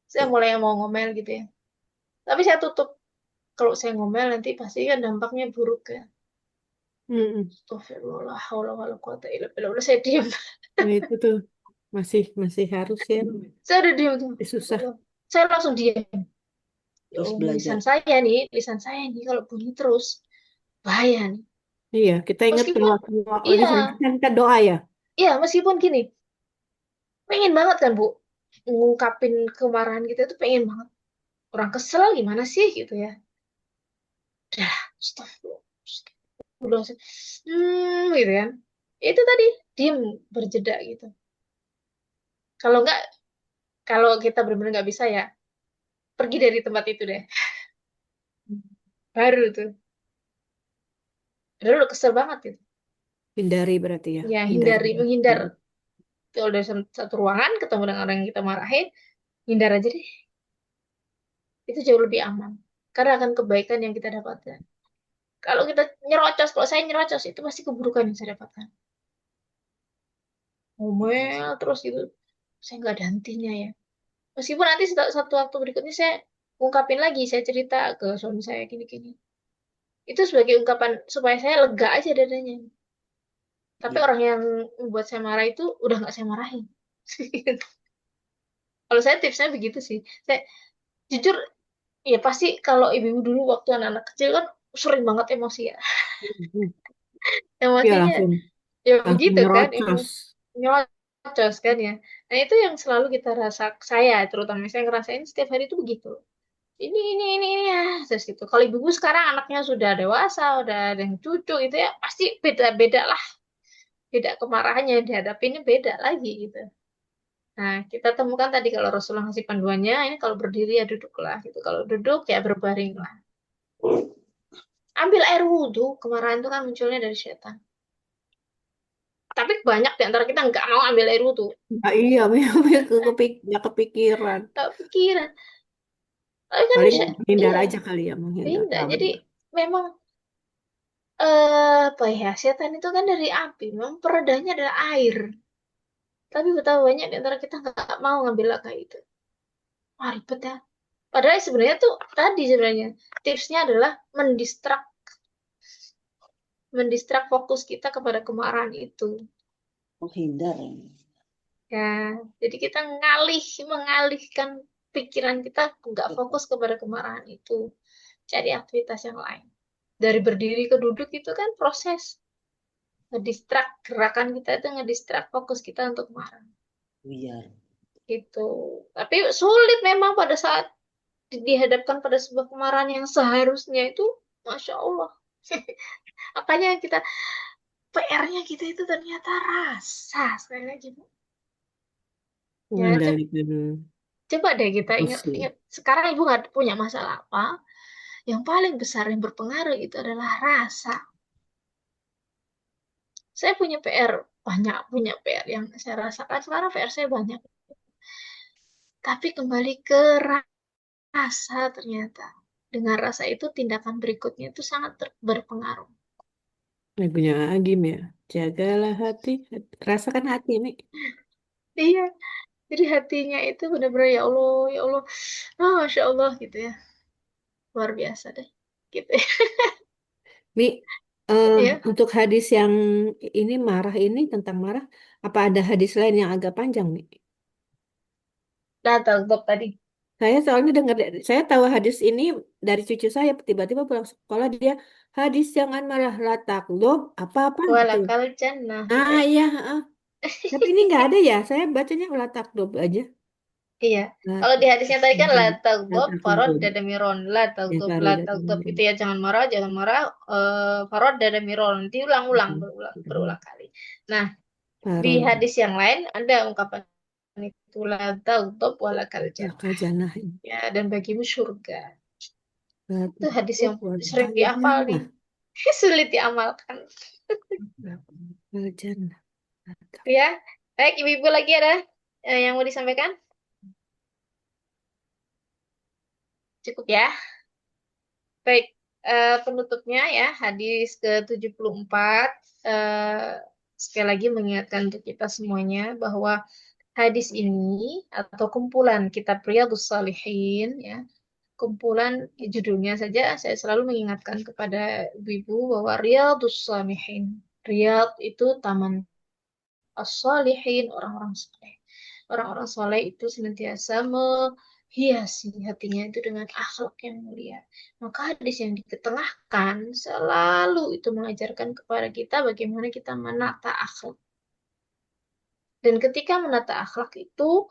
saya mulai mau ngomel gitu ya. Tapi saya tutup. Kalau saya ngomel nanti pasti kan dampaknya buruk ya. Astagfirullah, haula wala quwata illa billah. Udah saya diam. Nah, itu tuh masih harus ya. Saya udah diam tuh. Susah. Saya langsung diam. Terus belajar. Lisan saya nih kalau bunyi terus bahaya nih. Iya, kita ingat Meskipun kita doa ya. Iya, meskipun gini, pengen banget kan Bu, ngungkapin kemarahan kita itu pengen banget. Orang kesel gimana sih gitu ya. Dah, astagfirullah. Gitu kan. Itu tadi, diem berjeda gitu. Kalau kita benar-benar nggak bisa ya, pergi dari tempat itu deh. Baru tuh. Baru udah kesel banget gitu. Hindari berarti ya. Ya, menghindar. Kalau dari satu ruangan ketemu dengan orang yang kita marahin, hindar aja deh. Itu jauh lebih aman. Karena akan kebaikan yang kita dapatkan. Kalau kita nyerocos, kalau saya nyerocos, itu pasti keburukan yang saya dapatkan. Ngomel terus gitu. Saya nggak ada hentinya ya. Meskipun nanti satu waktu berikutnya saya ungkapin lagi, saya cerita ke suami saya gini-gini. Itu sebagai ungkapan supaya saya lega aja dadanya. Tapi orang yang membuat saya marah itu udah nggak saya marahin. Kalau saya tipsnya begitu sih. Saya jujur, ya pasti kalau ibu-ibu dulu waktu anak-anak kecil kan sering banget emosi ya. Ya Emosinya langsung ya begitu kan, nyerocos. nyocos kan ya. Nah itu yang selalu kita rasa, saya terutama saya ngerasain setiap hari itu begitu. Ini ya proses gitu. Kalau ibu sekarang anaknya sudah dewasa, udah ada yang cucu itu ya pasti beda-beda lah, beda kemarahannya yang dihadapinnya beda lagi gitu. Nah, kita temukan tadi kalau Rasulullah ngasih panduannya, ini kalau berdiri ya duduklah gitu. Kalau duduk ya berbaring lah. Ambil air wudhu, kemarahan itu kan munculnya dari setan. Tapi banyak di antara kita nggak mau ambil air wudhu. Nah, iya, nggak kepikiran. Tak pikiran. Tapi kan Paling bisa, menghindar iya, aja kali ya, menghindar. beda. Jadi Benar. memang apa ya, setan itu kan dari api, memang peredahnya adalah air. Tapi betapa banyak di antara kita nggak mau ngambil langkah itu. Wah, ribet ya. Padahal sebenarnya tuh tadi sebenarnya tipsnya adalah mendistrak fokus kita kepada kemarahan itu. Menghindar. Ya, jadi kita mengalihkan pikiran kita nggak fokus kepada kemarahan itu. Cari aktivitas yang lain. Dari berdiri ke duduk itu kan proses ngedistrak gerakan kita itu ngedistrak fokus kita untuk marah Buyar. gitu. Tapi sulit memang pada saat dihadapkan pada sebuah kemarahan yang seharusnya itu, masya Allah. Makanya kita PR-nya kita itu ternyata rasa sekali lagi Bu. Ya, Mengendalikan coba deh kita emosi. ingat-ingat. Sekarang ibu nggak punya masalah apa? Yang paling besar yang berpengaruh itu adalah rasa. Saya punya PR banyak, punya PR yang saya rasakan sekarang PR saya banyak. Tapi kembali ke rasa ternyata. Dengan rasa itu tindakan berikutnya itu sangat berpengaruh. Lagunya Agim ya. Jagalah hati. Rasakan hati ini. Iya, jadi hatinya itu benar-benar ya Allah, Masya Allah gitu ya. Luar biasa deh. Gitu ya. Mi, Iya, untuk hadis yang ini marah ini tentang marah, apa ada hadis lain yang agak panjang nih? nah tahu tadi. Saya soalnya dengar, saya tahu hadis ini dari cucu saya. Tiba-tiba pulang sekolah dia hadis jangan marah latak loh apa-apa gitu. Walakal jannah gitu Ah ya. iya, heeh. Tapi ini nggak ada ya. Saya bacanya latak dob aja. Iya. Kalau di Latak hadisnya tadi kan la tagdob, latak farod dob. dadamiron, Ya kalau la datang tagdob itu ya jangan marah, farod dadamiron. Diulang-ulang, berulang kali. Nah, di Parod hadis yang lain ada ungkapan itu la tagdob walakal jannah. bakal janah Ya, dan bagimu surga. Itu hadis yang sering bakal dihafal nih. janah Sulit diamalkan. bakal janah. Ya. Baik, ibu-ibu lagi ada yang mau disampaikan? Cukup ya. Baik, penutupnya ya, hadis ke-74. eh, Sekali lagi mengingatkan untuk kita semuanya bahwa hadis ini atau kumpulan kitab Riyadhus Shalihin ya, kumpulan judulnya saja saya selalu mengingatkan kepada ibu-ibu bahwa Riyadhus Shalihin. Riyadh itu taman as-shalihin, orang-orang soleh. Orang-orang soleh itu senantiasa menghiasi hatinya itu dengan akhlak yang mulia. Maka hadis yang diketengahkan selalu itu mengajarkan kepada kita bagaimana kita menata akhlak. Dan ketika menata akhlak itu,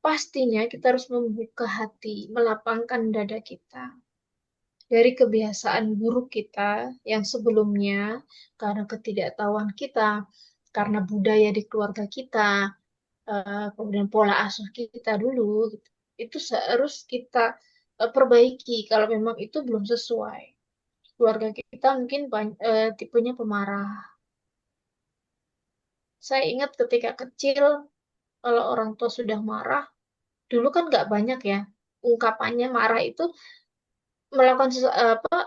pastinya kita harus membuka hati, melapangkan dada kita. Dari kebiasaan buruk kita yang sebelumnya, karena ketidaktahuan kita, karena budaya di keluarga kita, kemudian pola asuh kita dulu gitu. Itu harus kita perbaiki kalau memang itu belum sesuai. Keluarga kita mungkin tipenya pemarah. Saya ingat ketika kecil kalau orang tua sudah marah, dulu kan nggak banyak ya ungkapannya marah itu melakukan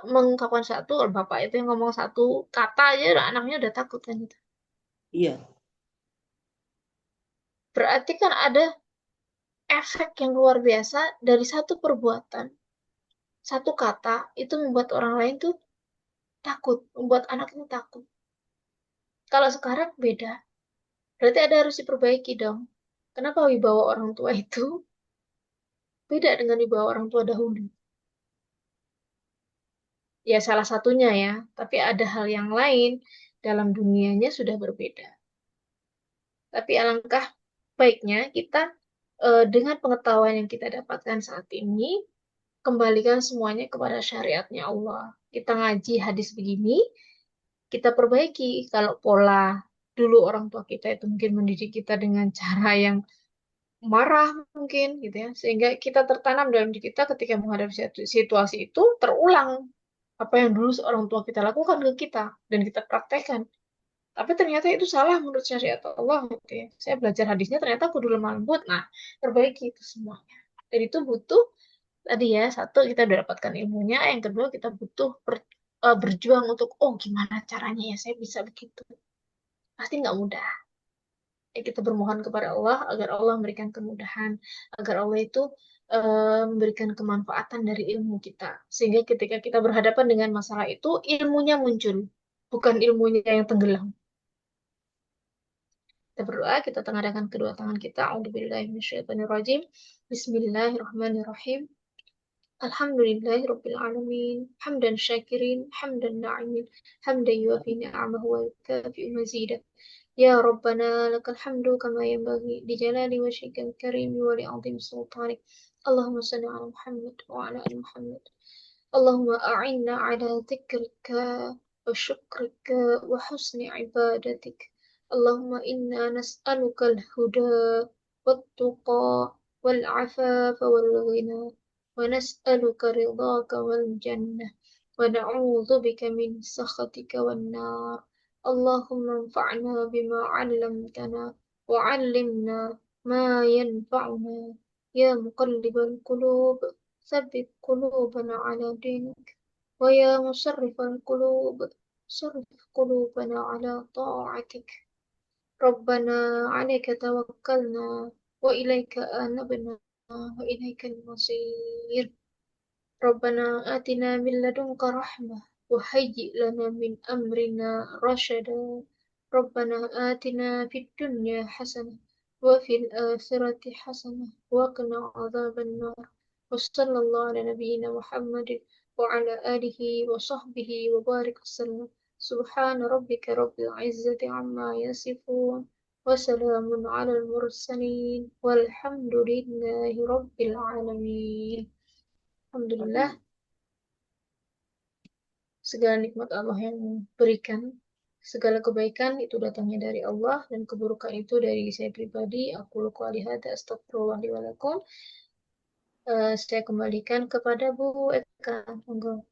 mengungkapkan satu, kalau bapak itu yang ngomong satu kata aja anaknya udah takut kan gitu. Iya. Berarti kan ada efek yang luar biasa dari satu perbuatan. Satu kata itu membuat orang lain tuh takut, membuat anak ini takut. Kalau sekarang beda. Berarti ada harus diperbaiki dong. Kenapa wibawa orang tua itu beda dengan wibawa orang tua dahulu? Ya salah satunya ya, tapi ada hal yang lain dalam dunianya sudah berbeda. Tapi alangkah baiknya kita dengan pengetahuan yang kita dapatkan saat ini, kembalikan semuanya kepada syariatnya Allah. Kita ngaji hadis begini, kita perbaiki. Kalau pola dulu orang tua kita itu mungkin mendidik kita dengan cara yang marah mungkin gitu ya, sehingga kita tertanam dalam diri kita ketika menghadapi situasi itu terulang apa yang dulu orang tua kita lakukan ke kita dan kita praktekkan. Tapi ternyata itu salah menurut syariat Allah gitu ya. Saya belajar hadisnya ternyata kudu lemah lembut. Nah, perbaiki itu semuanya. Dan itu butuh tadi ya, satu kita udah dapatkan ilmunya, yang kedua kita butuh berjuang untuk gimana caranya ya saya bisa begitu. Pasti nggak mudah. Ya, kita bermohon kepada Allah agar Allah memberikan kemudahan, agar Allah itu memberikan kemanfaatan dari ilmu kita. Sehingga ketika kita berhadapan dengan masalah itu, ilmunya muncul, bukan ilmunya yang tenggelam. Kita berdoa, kita tengadahkan kedua tangan kita. A'udzubillahi minasyaitonirrajim. Bismillahirrahmanirrahim. Alhamdulillahirabbil alamin. Hamdan syakirin, hamdan na'imin, hamdan yuwafi ni'amahu wa yukafi'u mazidah. Ya Rabbana lakal hamdu kama yanbaghi li jalali wajhikal karim wa li 'azimi sultanik. Allahumma shalli 'ala Muhammad wa 'ala ali Muhammad. Allahumma a'inna 'ala dzikrika wa syukrika wa husni ibadatik. Allahumma inna nas'alukal huda wat tuqa wal 'afafa wal ghina wa nas'aluka ridhaka wal jannah wa na'udzu bika min sakhatika wan nar. Allahumma anfa'na bima 'allamtana wa 'allimna ma yanfa'una ya muqallibal qulub tsabbit qulubana 'ala dinik wa ya musarrifal qulub sarrif qulubana 'ala ta'atik. Rabbana 'alaika tawakkalna wa ilaika anabna wa ilaikal masir. Rabbana atina min ladunka rahmah wa hayyi' lana min amrina rashada. Rabbana atina fid dunya hasanah wa fil akhirati hasanah wa qina adzaban nar. Wa sallallahu ala nabiyyina Muhammadin wa ala alihi wa sahbihi wa barik wasallam. Subhana rabbika rabbil izzati amma yasifun wa salamun alal mursalin walhamdulillahi rabbil alamin. Alhamdulillah, segala nikmat Allah yang berikan, segala kebaikan itu datangnya dari Allah dan keburukan itu dari saya pribadi. Aku qouli hadza astagfirullah li wa lakum. Saya kembalikan kepada Bu Eka. Monggo.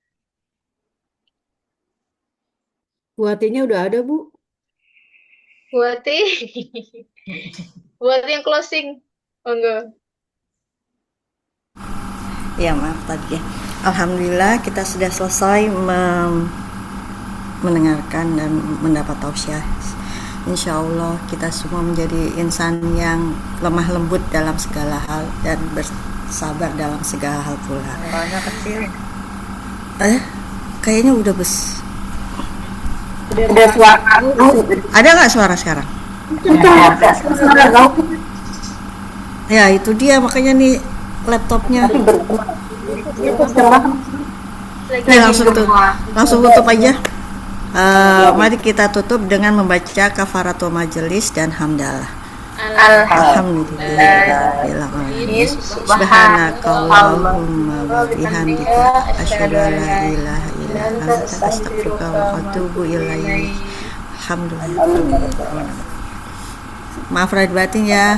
Bu Atinya udah ada, Bu? Bu Ati. Bu Ati yang closing. Monggo. Ya maaf tadi ya. Alhamdulillah kita sudah selesai mendengarkan dan mendapat tausiah. Insya Allah kita semua menjadi insan yang lemah lembut dalam segala hal dan bersabar dalam segala hal pula. Suaranya kecil. Kayaknya udah Udah suara. Ada nggak suara sekarang? Ya itu dia makanya nih laptopnya. Nih langsung tutup aja. Mari kita tutup dengan membaca kafaratul majelis dan hamdalah. Alhamdulillahirrahmanirrahim. Subhanakallahumma wa bihamdika asyhadu an la ilaha illa anta astaghfiruka wa atubu ilaik. Alhamdulillah. Maaf lahir batin ya.